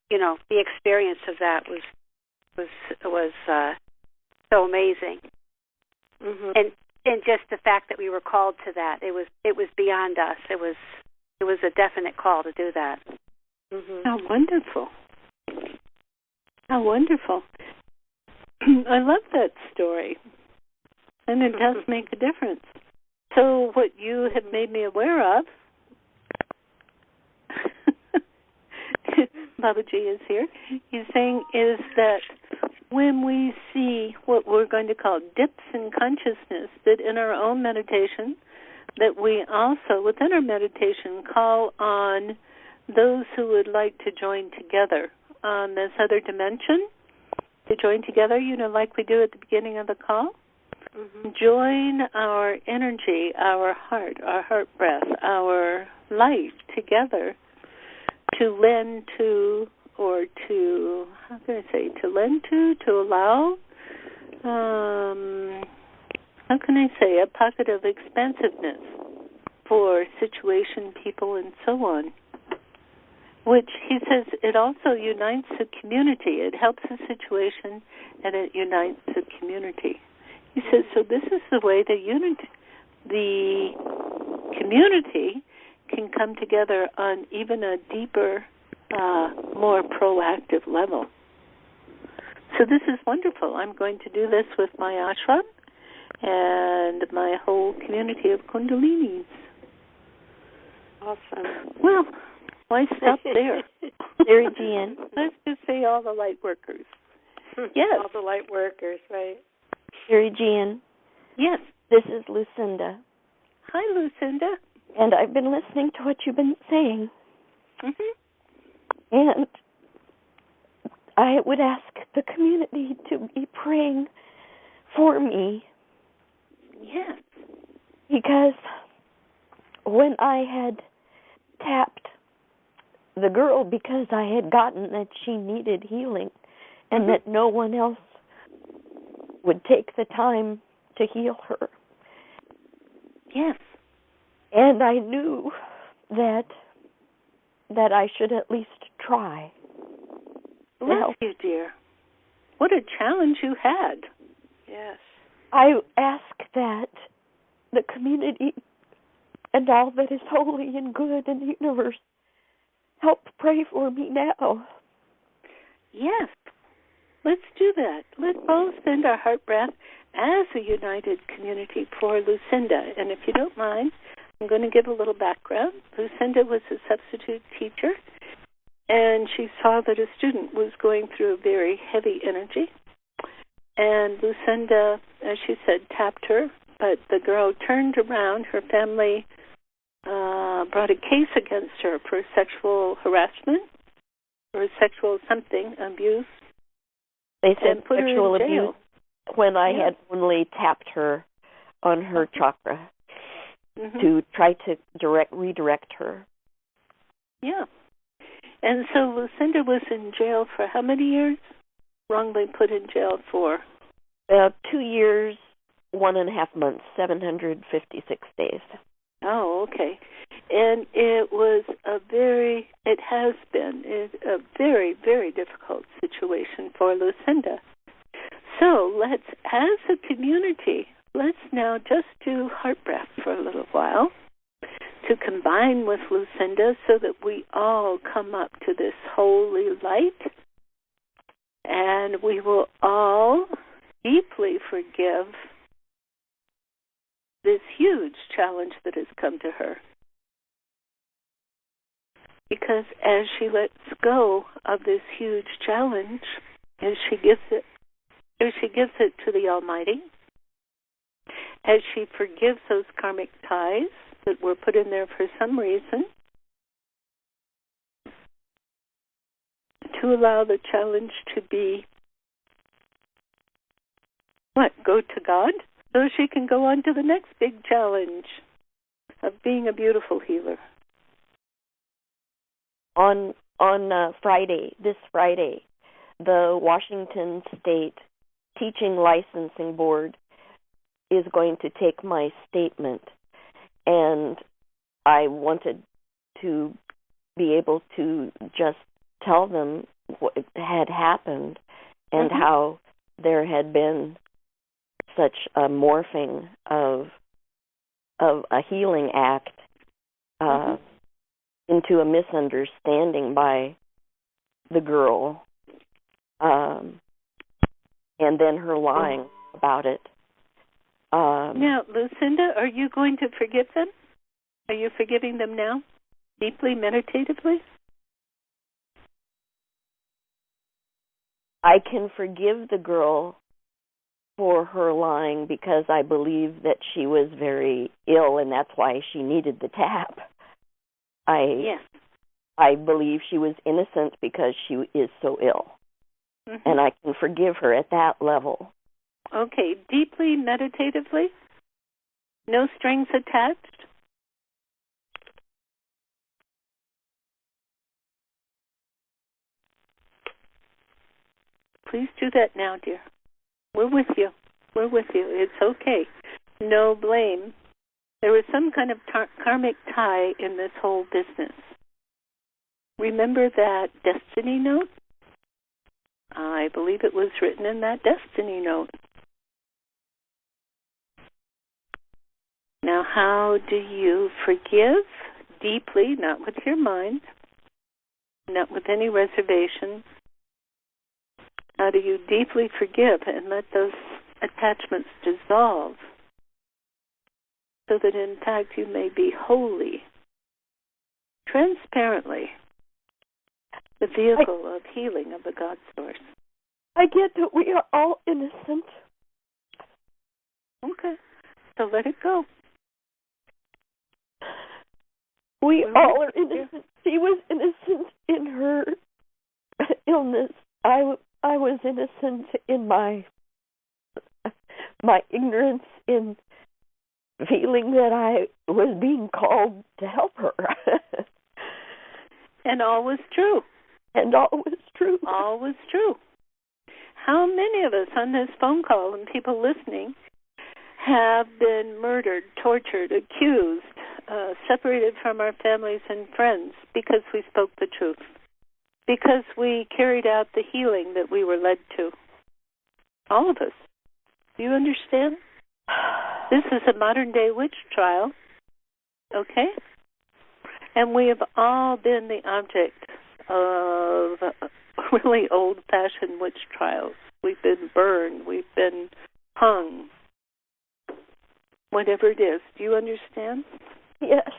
the experience of that was so amazing. And just the fact that we were called to that, it was beyond us. It was a definite call to do that. How wonderful. How wonderful. I love that story. And it does make a difference. So what you have made me aware of, Babaji is here, he's saying is that when we see what we're going to call dips in consciousness, that in our own meditation, that we also, within our meditation, call on those who would like to join together on this other dimension, to join together, like we do at the beginning of the call. Join our energy, our heart breath, our light together to lend to, or to, to lend to allow, a pocket of expansiveness for situation, people, and so on. Which he says it also unites the community. It helps the situation and it unites the community. He says, so this is the way the community can come together on even a deeper, more proactive level. So this is wonderful. I'm going to do this with my ashram, and my whole community of Kundalinis. Awesome. Well, why stop there? Siri Gian. Let's just say all the light workers. Yes. All the light workers, right. Siri Gian. Yes. This is Lucinda. Hi, Lucinda. And I've been listening to what you've been saying. And I would ask the community to be praying for me. Yes. Because when I had tapped the girl because I had gotten that she needed healing and that no one else would take the time to heal her. Yes. And I knew that I should at least try. Bless you, dear. What a challenge you had. Yes. I ask that the community and all that is holy and good in the universe help pray for me now. Yes. Let's do that. Let's both send our heart breath as a united community for Lucinda. And if you don't mind, I'm going to give a little background. Lucinda was a substitute teacher, and she saw that a student was going through a very heavy energy. And Lucinda, as she said, tapped her, but the girl turned around. Her family brought a case against her for sexual harassment or sexual something, abuse. They said put sexual her in jail. abuse when I had only tapped her on her chakra to try to redirect her. Yeah. And so Lucinda was in jail for how many years? Wrongly put in jail for? 2 years, 1.5 months, 756 days. Oh, okay. And it has been a very, very difficult situation for Lucinda. So let's, as a community, let's now just do heart breath for a little while to combine with Lucinda so that we all come up to this holy light, and we will all deeply forgive this huge challenge that has come to her. Because as she lets go of this huge challenge, as she gives it to the Almighty, as she forgives those karmic ties that were put in there for some reason, to allow the challenge to be, go to God, so she can go on to the next big challenge of being a beautiful healer. On this Friday, the Washington State Teaching Licensing Board is going to take my statement, and I wanted to be able to just tell them what had happened and how there had been such a morphing of a healing act into a misunderstanding by the girl, and then her lying about it. Now, Lucinda, are you going to forgive them? Are you forgiving them now, deeply, meditatively? I can forgive the girl for her lying because I believe that she was very ill and that's why she needed the tap. I believe she was innocent because she is so ill. And I can forgive her at that level. Okay, deeply, meditatively? No strings attached? Please do that now, dear. We're with you. We're with you. It's okay. No blame. There was some kind of karmic tie in this whole business. Remember that destiny note? I believe it was written in that destiny note. Now, how do you forgive deeply, not with your mind, not with any reservation? How do you deeply forgive and let those attachments dissolve so that in fact you may be wholly, transparently, the vehicle of healing of the God source. I get that we are all innocent. Okay, so let it go. We all are innocent. She was innocent in her illness. I was innocent in my ignorance in feeling that I was being called to help her. And all was true. And all was true. All was true. How many of us on this phone call and people listening have been murdered, tortured, accused, separated from our families and friends because we spoke the truth, because we carried out the healing that we were led to? All of us. Do you understand? This is a modern-day witch trial, okay? And we have all been the object of really old-fashioned witch trials. We've been burned. We've been hung. Whatever it is. Do you understand? Yes.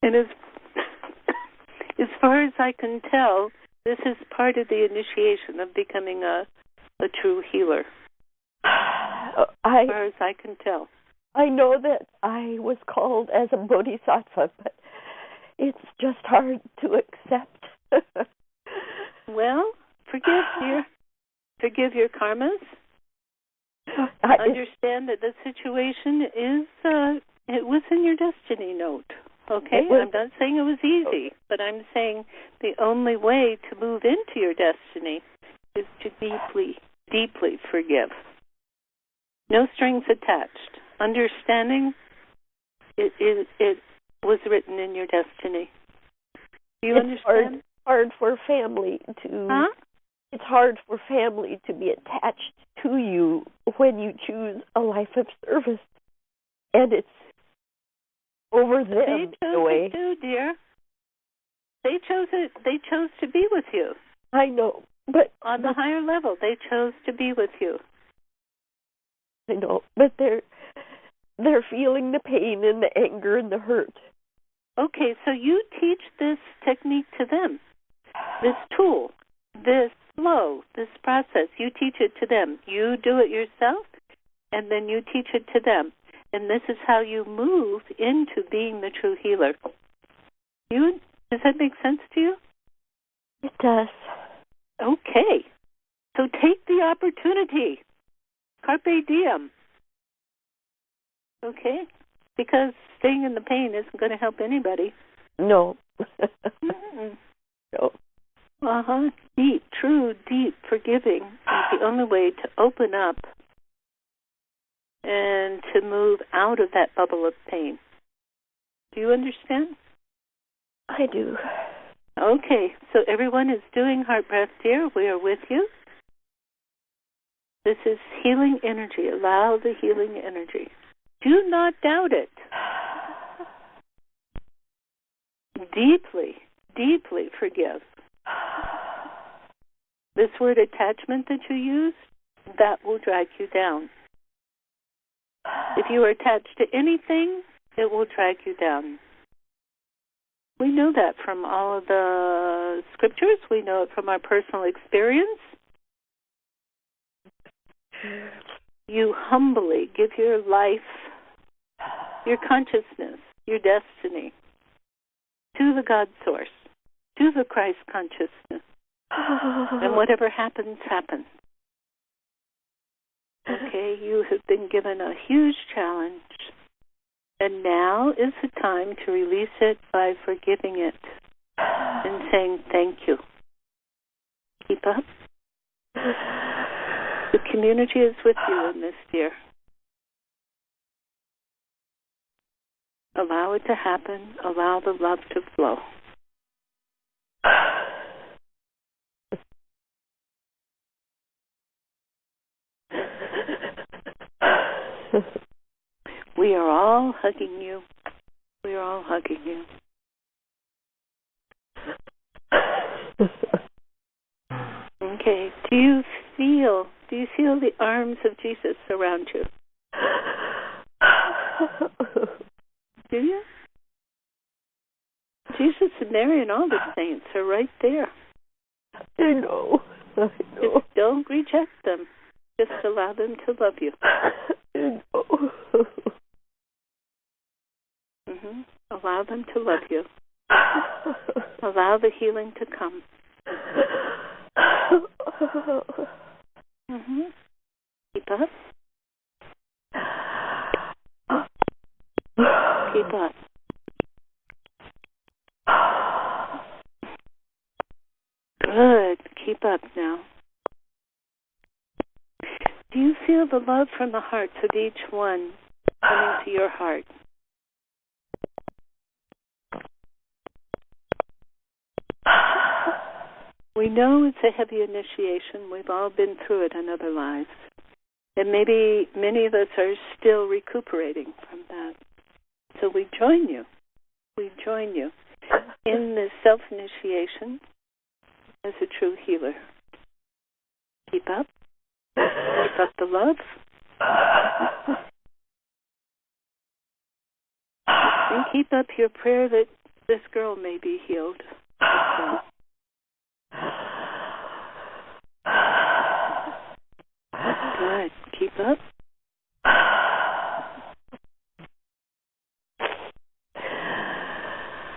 And as far as I can tell, this is part of the initiation of becoming a true healer. As far as I can tell. I know that I was called as a bodhisattva, but it's just hard to accept. Well, forgive your karmas. Understand that the situation is, it was in your destiny note, okay? I'm not saying it was easy, but I'm saying the only way to move into your destiny is to deeply, deeply forgive. No strings attached. Understanding it was written in your destiny. Do you understand? It's hard for family to... Huh? It's hard for family to be attached to you when you choose a life of service, and it's over them. They chose it too, dear. They chose it. They chose to be with you. I know, but on the higher level, they chose to be with you. I know, but they're feeling the pain and the anger and the hurt. Okay, so you teach this technique to them, this tool, this flow, this process. You teach it to them. You do it yourself, and then you teach it to them. And this is how you move into being the true healer. Does that make sense to you? It does. Okay. So take the opportunity. Carpe diem. Okay? Because staying in the pain isn't going to help anybody. No. No. Deep, true, deep forgiving is the only way to open up and to move out of that bubble of pain. Do you understand? I do. Okay, so everyone is doing heart breath here. We are with you. This is healing energy. Allow the healing energy. Do not doubt it. Deeply, deeply forgive. This word attachment that you use, that will drag you down. If you are attached to anything, it will drag you down. We know that from all of the scriptures. We know it from our personal experience. You humbly give your life, your consciousness, your destiny to the God source, to the Christ consciousness. And whatever happens, happens. Okay, you have been given a huge challenge. And now is the time to release it by forgiving it and saying thank you. Keep up. The community is with you in this, dear. Allow it to happen. Allow the love to flow. We are all hugging you. We are all hugging you. Okay. Do you feel the arms of Jesus around you? Jesus and Mary and all the saints are right there. I know. Just don't reject them. Just allow them to love you. I know. Allow them to love you. Allow the healing to come. Keep up. Keep up. Good. Keep up now. Do you feel the love from the hearts of each one coming to your heart? We know it's a heavy initiation. We've all been through it in other lives. And maybe many of us are still recuperating from that. So we join you. We join you in this self-initiation as a true healer. Keep up. Keep up the love. And keep up your prayer that this girl may be healed. Good. Keep up.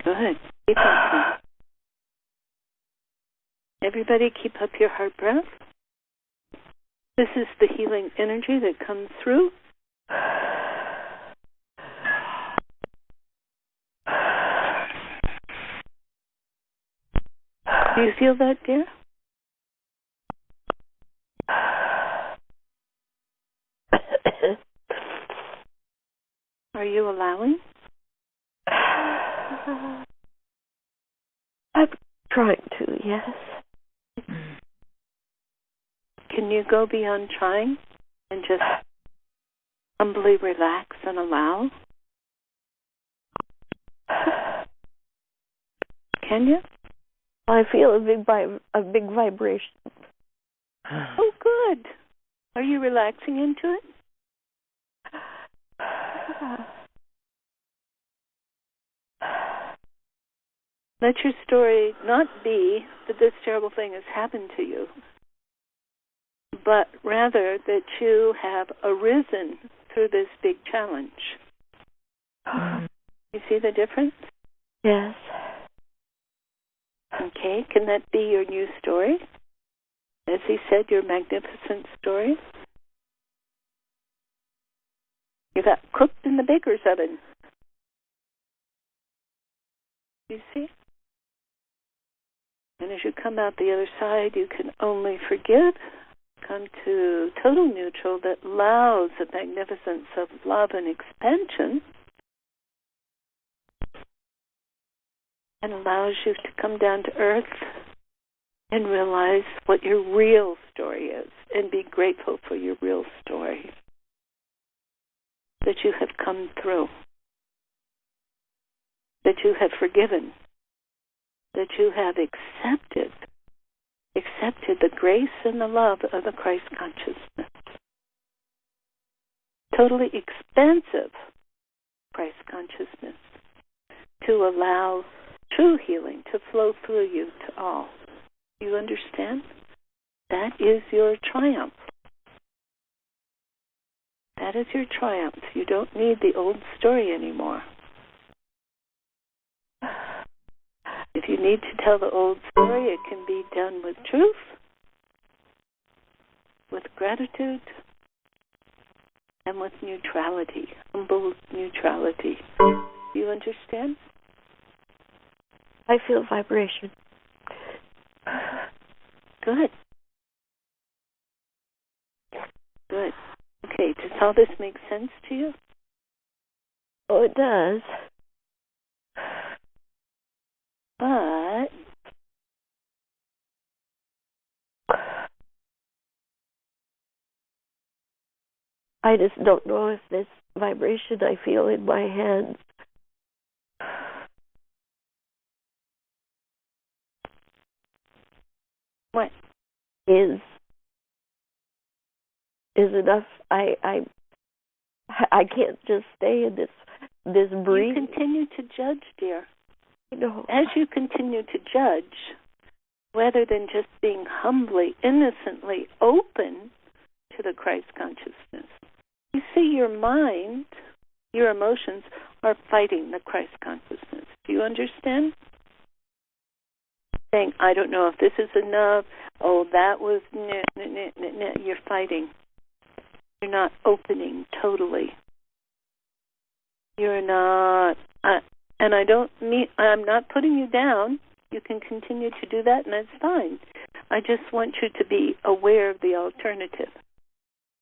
Good. Keep up. Everybody keep up your heart breath. This is the healing energy that comes through. Do you feel that, dear? Are you allowing? I'm trying to, yes. Can you go beyond trying and just humbly relax and allow? Can you? I feel a big vibration. Oh, good. Are you relaxing into it? Let your story not be that this terrible thing has happened to you, but rather that you have arisen through this big challenge. You see the difference? Yes. Okay, can that be your new story? As he said, your magnificent story? You got cooked in the baker's oven. You see? And as you come out the other side, you can only forgive, come to total neutral that allows the magnificence of love and expansion, and allows you to come down to earth and realize what your real story is and be grateful for your real story that you have come through, that you have forgiven, that you have accepted the grace and the love of the Christ consciousness. Totally expansive Christ consciousness to allow true healing to flow through you to all. You understand? That is your triumph. That is your triumph. You don't need the old story anymore. If you need to tell the old story, it can be done with truth, with gratitude, and with neutrality, humble neutrality. Do you understand? I feel vibration. Good. Good. Okay, does all this make sense to you? Oh, it does. But I just don't know if this vibration I feel in my hands what? Is enough. I can't just stay in this brief. You continue to judge, dear. No. as you continue to judge, rather than just being humbly, innocently open to the Christ consciousness, you see your mind, your emotions are fighting the Christ consciousness. Do you understand? Saying, I don't know if this is enough. Oh, that was, you're fighting. You're not opening totally. You're not, and I don't mean, I'm not putting you down. You can continue to do that, and that's fine. I just want you to be aware of the alternative.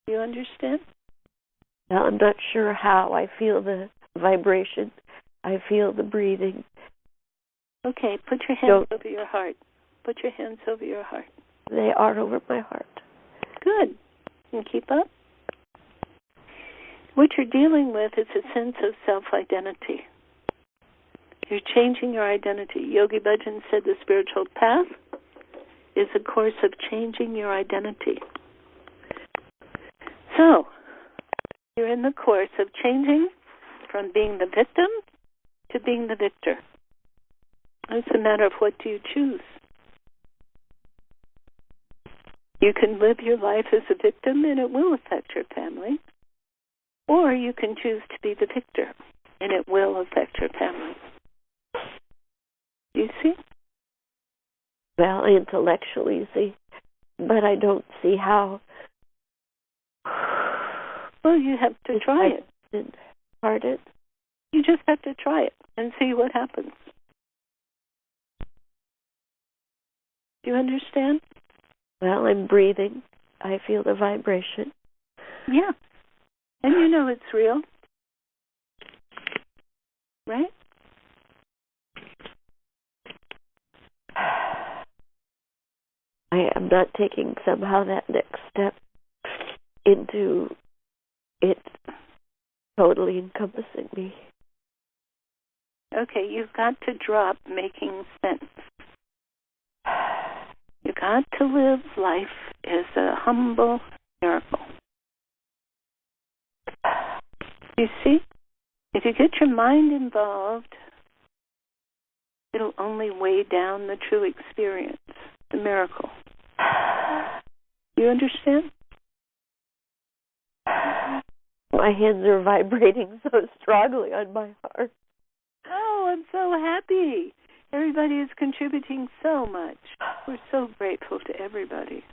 Do you understand? Well, I'm not sure how. I feel the vibration. I feel the breathing. Okay, put your hands over your heart. Put your hands over your heart. They are over my heart. Good. And keep up. What you're dealing with is a sense of self-identity. You're changing your identity. Yogi Bhajan said the spiritual path is a course of changing your identity. So, you're in the course of changing from being the victim to being the victor. It's a matter of what do you choose. You can live your life as a victim and it will affect your family. Or you can choose to be the victor and it will affect your family. You see? Well, intellectually, see, but I don't see how. Well, you have to try it. Pardon? You just have to try it and see what happens. Do you understand? Well, I'm breathing. I feel the vibration. Yeah. And you know it's real. Right? I am not taking somehow that next step into it totally encompassing me. Okay, you've got to drop making sense. You got to live life as a humble miracle. You see? If you get your mind involved, it'll only weigh down the true experience, the miracle. You understand? My hands are vibrating so strongly on my heart. Oh, I'm so happy. Everybody is contributing so much. We're so grateful to everybody.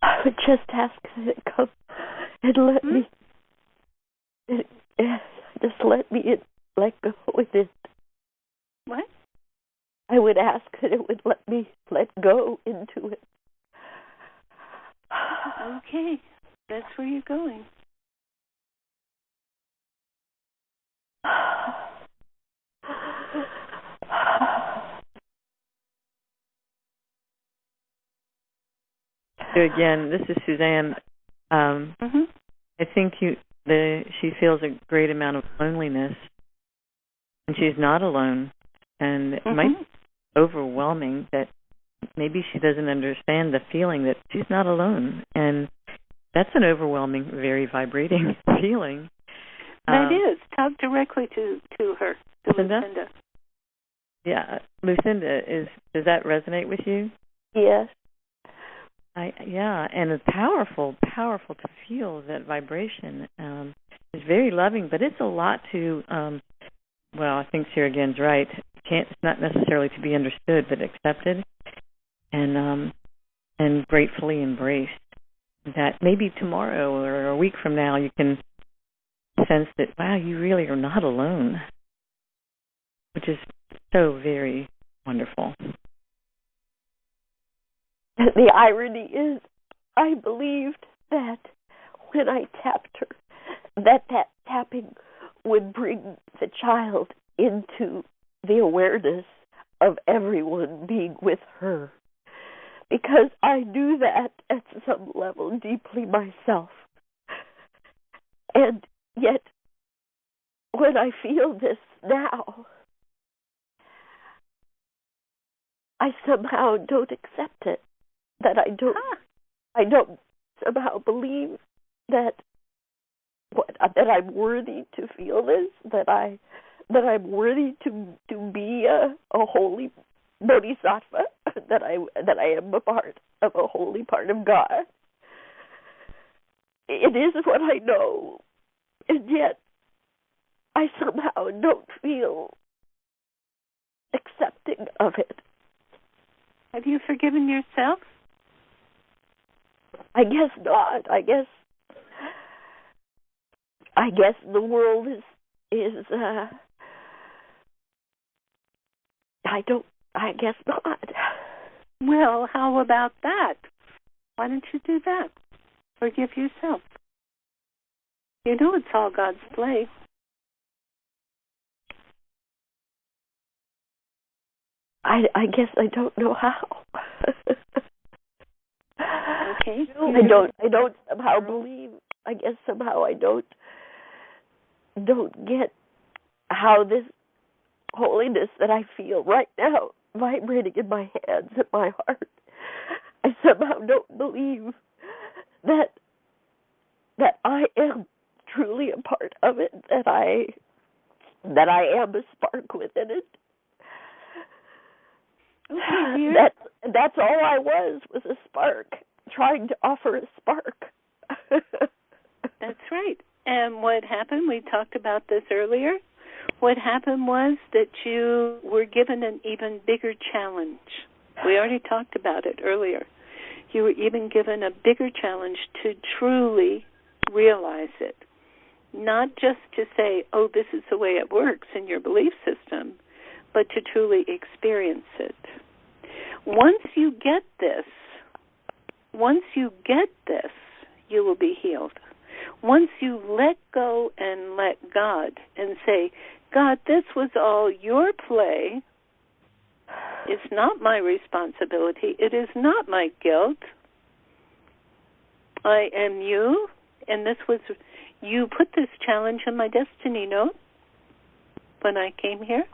I would just ask that it come and let me, just let me let go with it. What? I would ask that it would let me let go into it. Okay, that's where you're going. So again, this is Suzanne. I think she feels a great amount of loneliness, and she's not alone. And it might be overwhelming that maybe she doesn't understand the feeling that she's not alone. And that's an overwhelming, very vibrating feeling. That is. Talk directly to her, to Lucinda. Yeah, Lucinda, does that resonate with you? Yes. And it's powerful to feel that vibration. It's very loving, but it's a lot to. I think Siri Gian's right. It's not necessarily to be understood, but accepted, and gratefully embraced. That maybe tomorrow or a week from now you can sense that, wow, you really are not alone, which is so very wonderful. The irony is, I believed that when I tapped her, that tapping would bring the child into the awareness of everyone being with her. Because I knew that at some level deeply myself. And yet, when I feel this now, I somehow don't accept it. That I don't somehow believe that I'm worthy to feel this, that I'm worthy to be a holy bodhisattva, that I am a part of a holy part of God. It is what I know, and yet I somehow don't feel accepting of it. Have you forgiven yourself? I guess not. I guess the world is I guess not. Well, how about that? Why don't you do that? Forgive yourself. You know it's all God's play. I guess I don't know how. Okay. I don't somehow believe. I guess somehow I don't get how this holiness that I feel right now vibrating in my hands and my heart. I somehow don't believe that I am truly a part of it, that I am a spark within it. That's all I was a spark, trying to offer a spark. That's right. And what happened, we talked about this earlier, what happened was that you were given an even bigger challenge. We already talked about it earlier. You were even given a bigger challenge to truly realize it. Not just to say, oh, this is the way it works in your belief system, but to truly experience it. Once you get this, you will be healed. Once you let go and let God and say, God, this was all your play. It's not my responsibility. It is not my guilt. I am you, and you put this challenge in my destiny note when I came here.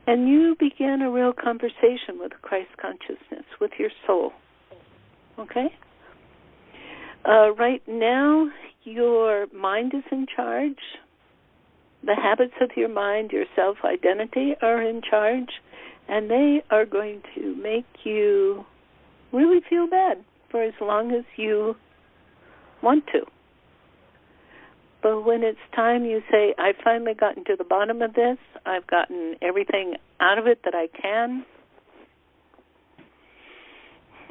And you began a real conversation with Christ consciousness, with your soul. Okay? Right now, your mind is in charge. The habits of your mind, your self-identity are in charge, and they are going to make you really feel bad for as long as you want to. But when it's time, you say, I've finally gotten to the bottom of this. I've gotten everything out of it that I can.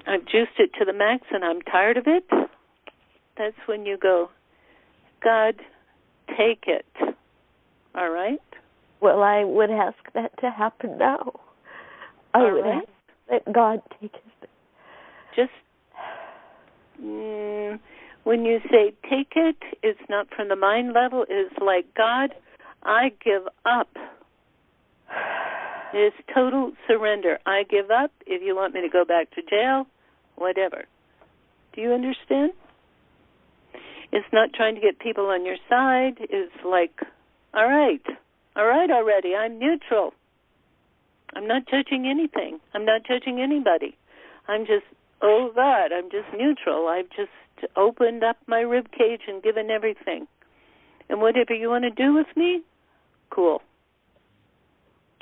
I've juiced it to the max, and I'm tired of it. That's when you go, God, take it. All right? Well, I would ask that to happen now. I would ask that God take it. Just when you say take it, it's not from the mind level. It's like, God, I give up. It's total surrender. I give up. If you want me to go back to jail, whatever. Do you understand? It's not trying to get people on your side. It's like, all right already. I'm neutral. I'm not judging anything. I'm not judging anybody. I'm just, oh God, I'm just neutral. I've just opened up my rib cage and given everything. And whatever you want to do with me, cool.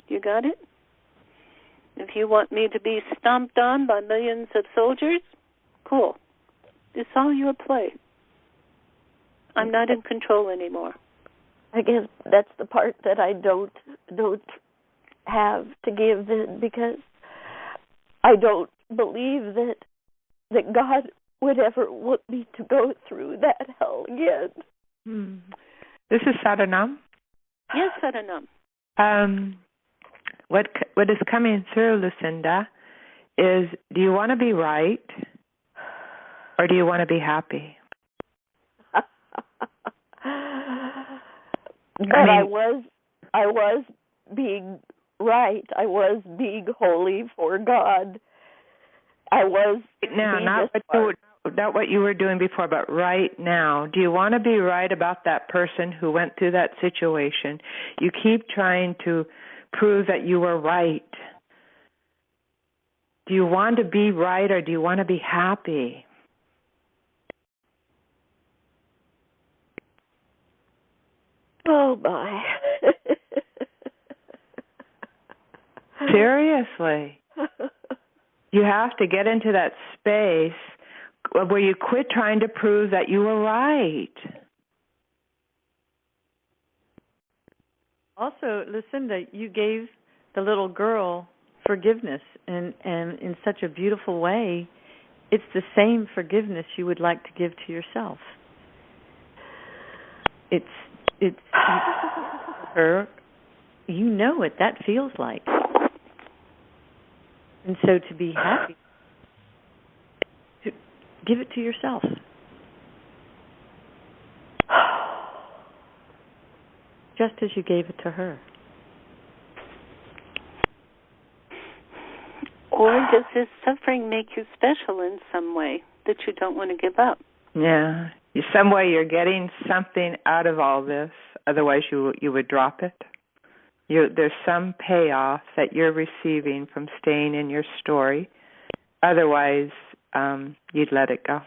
You got it? If you want me to be stomped on by millions of soldiers, cool. It's all your play. I'm not in control anymore. I guess that's the part that I don't have to give in, because I don't believe that God would ever want me to go through that hell again. This is Saranam. Yes, Saranam. What is coming through, Lucinda, is, do you want to be right, or do you want to be happy? But I was being right. I was being holy for God. I was now, not what you were doing before, but right now. Do you want to be right about that person who went through that situation? You keep trying to prove that you were right. Do you want to be right, or do you want to be happy? Oh, my. Seriously. You have to get into that space where you quit trying to prove that you were right. Also, Lucinda, you gave the little girl forgiveness, and in such a beautiful way. It's the same forgiveness you would like to give to yourself. It's her. You know what that feels like, and so to be happy, to give it to yourself. Just as you gave it to her. Or does this suffering make you special in some way that you don't want to give up? Yeah. Some way you're getting something out of all this. Otherwise, you would drop it. There's some payoff that you're receiving from staying in your story. Otherwise, you'd let it go.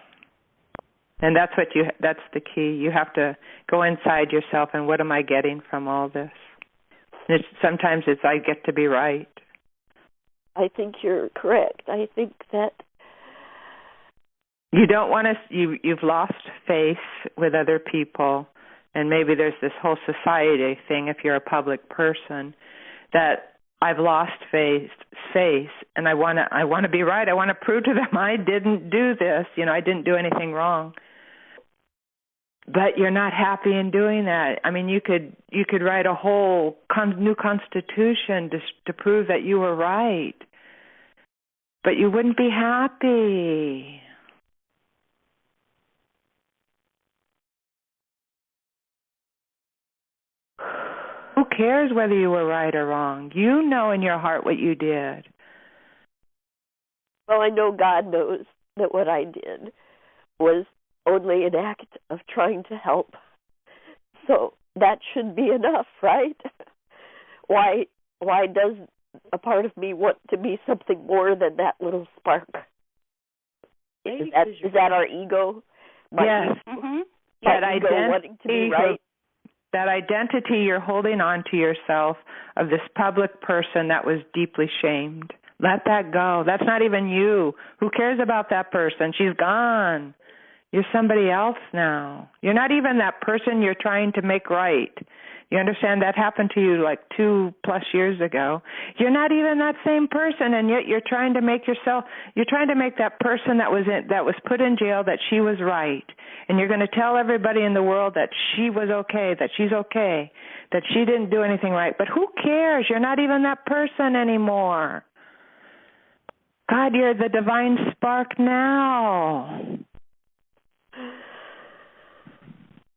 And that's the key. You have to go inside yourself and what am I getting from all this? Sometimes it's I get to be right. I think you're correct. I think that you don't want to. You've lost faith with other people, and maybe there's this whole society thing. If you're a public person, that I've lost faith, and I want to be right. I want to prove to them I didn't do this. I didn't do anything wrong. But you're not happy in doing that. I mean, you could write a whole new constitution to prove that you were right, but you wouldn't be happy. Who cares whether you were right or wrong? You know in your heart what you did. Well, I know God knows that what I did was only an act of trying to help. So that should be enough, right? Why does a part of me want to be something more than that little spark? Is that our ego? Yes. Mm-hmm. That ego identity, wanting to be right. That identity you're holding on to yourself of this public person that was deeply shamed. Let that go. That's not even you. Who cares about that person? She's gone. You're somebody else now. You're not even that person you're trying to make right. You understand? That happened to you like 2+ years ago. You're not even that same person, and yet you're trying to make that person that was put in jail that she was right. And you're going to tell everybody in the world that she was okay, that she's okay, that she didn't do anything right. But who cares? You're not even that person anymore. God, you're the divine spark now.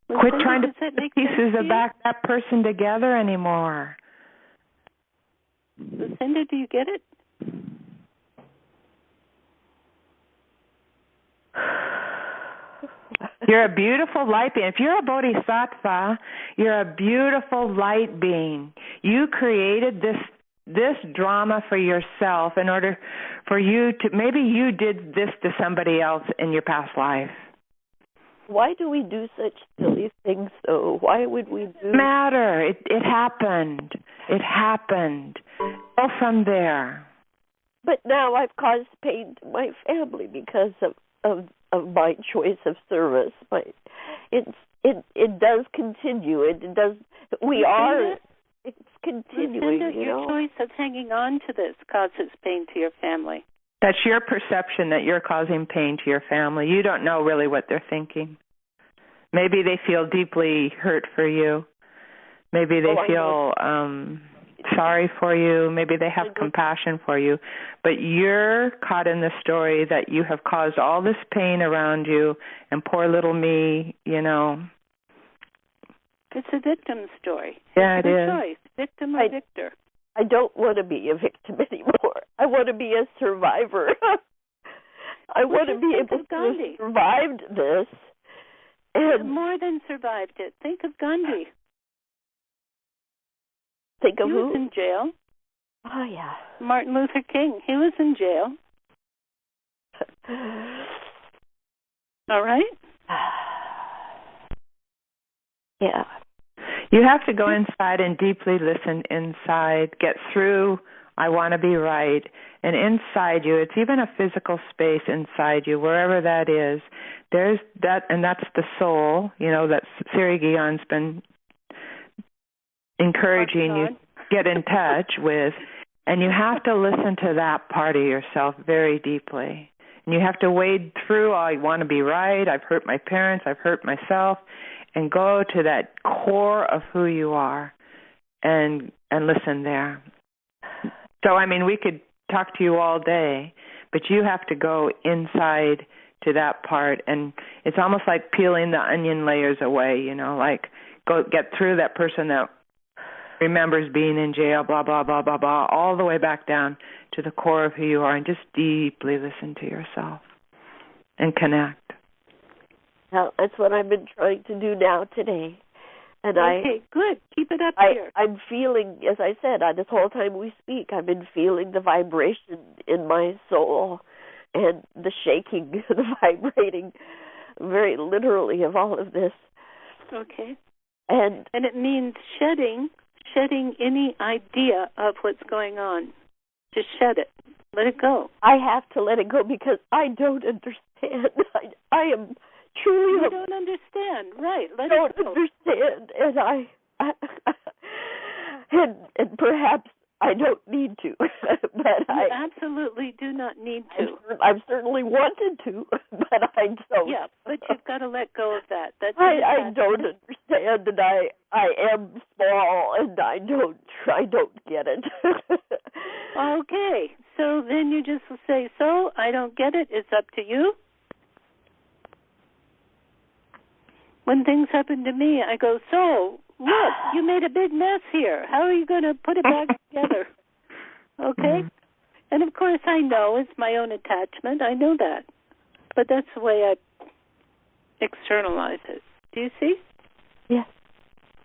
Quit trying to put the pieces of that person together anymore. Lucinda, do you get it? You're a beautiful light being. If you're a bodhisattva, you're a beautiful light being. You created this drama for yourself in order for you to, maybe you did this to somebody else in your past life. Why do we do such silly things, though? Why would we do... Matter. It happened. It happened. Go from there. But now I've caused pain to my family because of my choice of service. But it does continue. It does. It's continuing. Lucinda, your choice of hanging on to this causes pain to your family. That's your perception that you're causing pain to your family. You don't know really what they're thinking. Maybe they feel deeply hurt for you. Maybe they feel sorry for you. Maybe they have compassion for you. But you're caught in the story that you have caused all this pain around you, and poor little me, It's a victim story. Yeah, it's it is. Choice, victim or victor. I don't want to be a victim anymore. I want to be a survivor. I want to be able to have survived this. And more than survived it. Think of Gandhi. Think of he who? Was in jail. Oh, yeah. Martin Luther King. He was in jail. All right? Yeah. You have to go inside and deeply listen inside, get through I want to be right, and inside you, it's even a physical space inside you, wherever that is, there's that, and that's the soul, that Siri Gian's been encouraging you to get in touch with, and you have to listen to that part of yourself very deeply. And you have to wade through, I want to be right, I've hurt my parents, I've hurt myself, and go to that core of who you are and listen there. So, we could talk to you all day, but you have to go inside to that part, and it's almost like peeling the onion layers away, like go get through that person that remembers being in jail, blah, blah, blah, blah, blah, all the way back down to the core of who you are, and just deeply listen to yourself and connect. Well, that's what I've been trying to do now today. And okay, good. Keep it up here. I'm feeling, as I said, this whole time we speak, I've been feeling the vibration in my soul and the shaking, the vibrating, very literally, of all of this. Okay. And it means shedding any idea of what's going on. Just shed it. Let it go. I have to let it go because I don't understand. I am truly... You don't understand. Right. Let don't it go. Understand. And perhaps I don't need to. But you absolutely do not need to. I've certainly wanted to, but I don't. Yeah, but you've got to let go of that. I don't understand, and I am small, and I don't get it. Okay, so then you just say, so I don't get it. It's up to you. When things happen to me, I go, so, look, you made a big mess here. How are you going to put it back together? Okay? And, of course, I know it's my own attachment. I know that. But that's the way I externalize it. Do you see? Yes.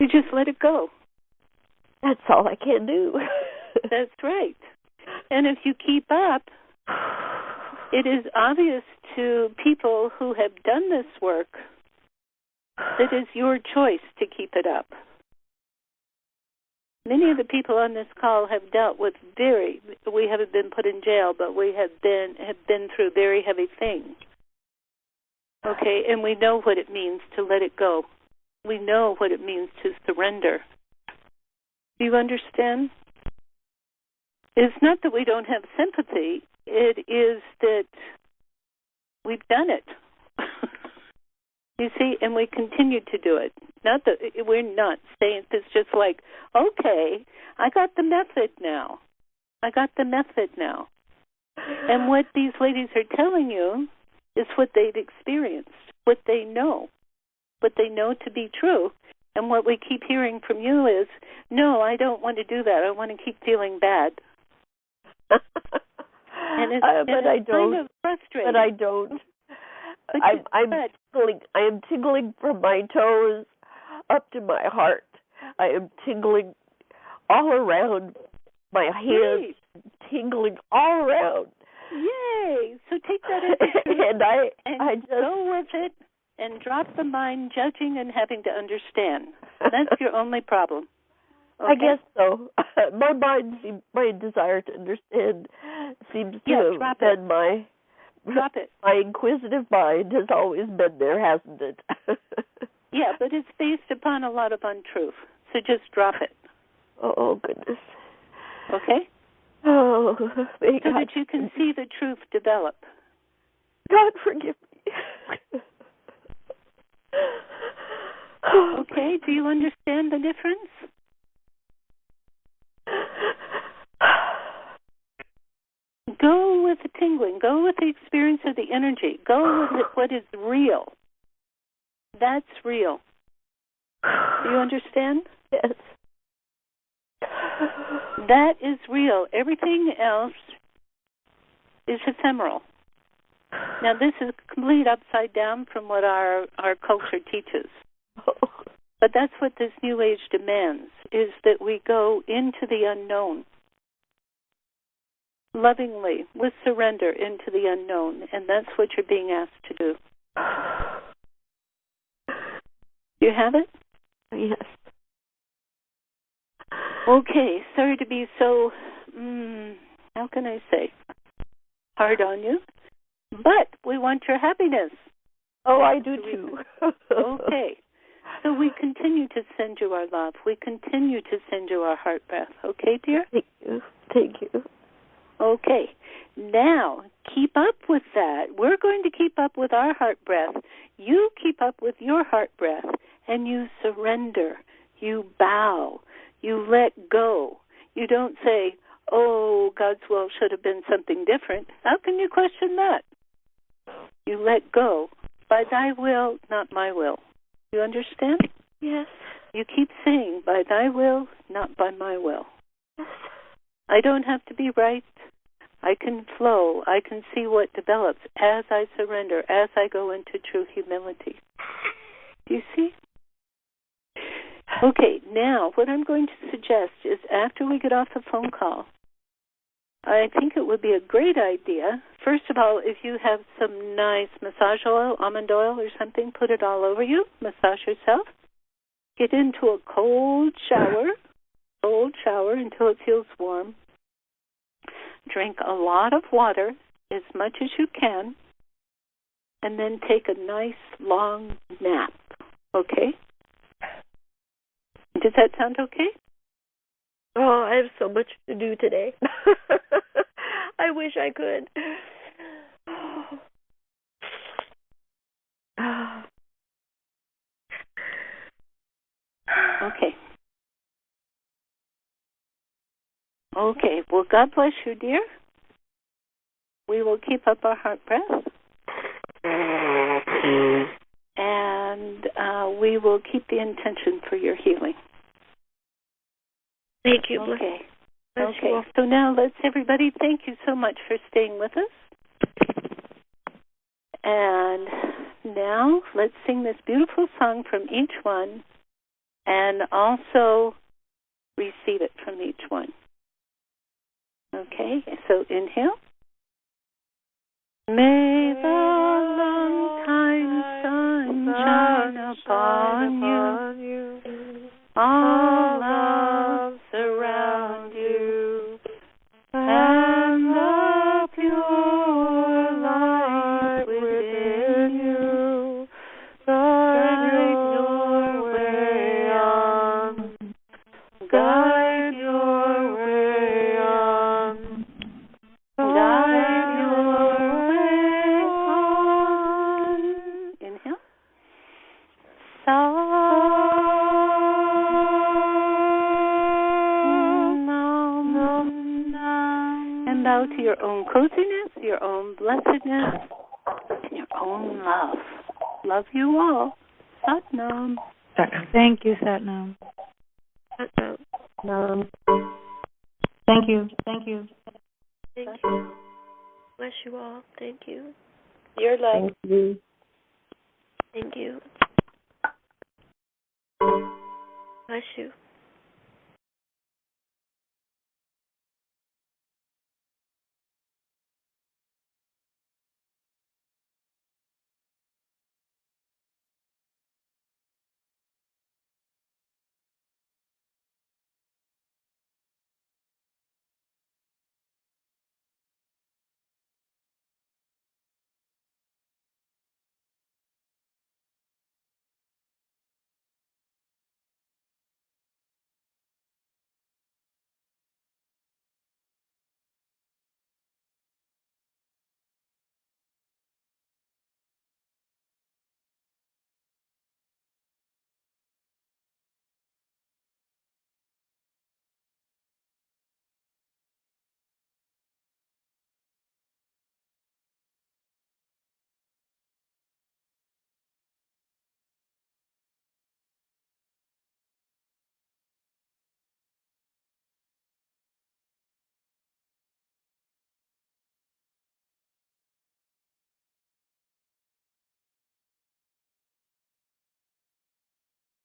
You just let it go. That's all I can do. That's right. And if you keep up, it is obvious to people who have done this work that is your choice to keep it up. Many of the people on this call have dealt with we haven't been put in jail, but we have been through very heavy things. Okay, and we know what it means to let it go. We know what it means to surrender. Do you understand? It's not that we don't have sympathy. It is that we've done it. You see, and we continue to do it. Not that we're not saying it's just like, okay, I got the method now. And what these ladies are telling you is what they've experienced, what they know to be true. And what we keep hearing from you is, no, I don't want to do that. I want to keep feeling bad. And it's kind of frustrating. But I don't. I am tingling from my toes up to my heart. I am tingling all around my hands, tingling all around. Yay! So take that as a truth and I just go with it and drop the mind judging and having to understand. That's your only problem. Okay? I guess so. My desire to understand seems to have been my... Drop it. My inquisitive mind has always been there, hasn't it? Yeah, but it's based upon a lot of untruth. So just drop it. Oh, goodness. Okay? Oh, so that you can see the truth develop. God forgive me. Okay, do you understand the difference? Go with the tingling. Go with the experience of the energy. Go with what is real. That's real. Do you understand? Yes. That is real. Everything else is ephemeral. Now, this is complete upside down from what our culture teaches. But that's what this New Age demands, is that we go into the unknown. Lovingly, with surrender into the unknown, and that's what you're being asked to do. You have it? Yes. Okay, sorry to be so, how can I say, hard on you, but we want your happiness. Oh, I do too. Okay. So we continue to send you our love. We continue to send you our heart breath. Okay, dear? Thank you. Thank you. Okay. Now, keep up with that. We're going to keep up with our heart breath. You keep up with your heart breath, and you surrender. You bow. You let go. You don't say, oh, God's will should have been something different. How can you question that? You let go. By thy will, not my will. You understand? Yes. You keep saying, by thy will, not by my will. Yes. I don't have to be right. I can flow. I can see what develops as I surrender, as I go into true humility. Do you see? Okay, now what I'm going to suggest is after we get off the phone call, I think it would be a great idea, first of all, if you have some nice massage oil, almond oil or something, put it all over you, massage yourself, get into a cold shower until it feels warm, drink a lot of water, as much as you can, and then take a nice long nap, okay? Does that sound okay? Oh, I have so much to do today. I wish I could. Okay. Okay. Well, God bless you, dear. We will keep up our heart breath. And we will keep the intention for your healing. Thank you. Okay. Bless Okay. you all. So now let's everybody thank you so much for staying with us. And now let's sing this beautiful song from each one and also receive it from each one. Okay. So inhale. May the long-time sun shine upon you. All love surround you. And the pure light within you. Guide your way on. Guide your way on. Guide your way on. Inhale. And bow to your own coziness, your own blessedness, and your own love. Love you all. Satnam. Thank you, Satnam. Satnam. Thank you. Thank you. Thank you. Bless you all. Thank you. Your love. Thank you. Thank you. Bless you.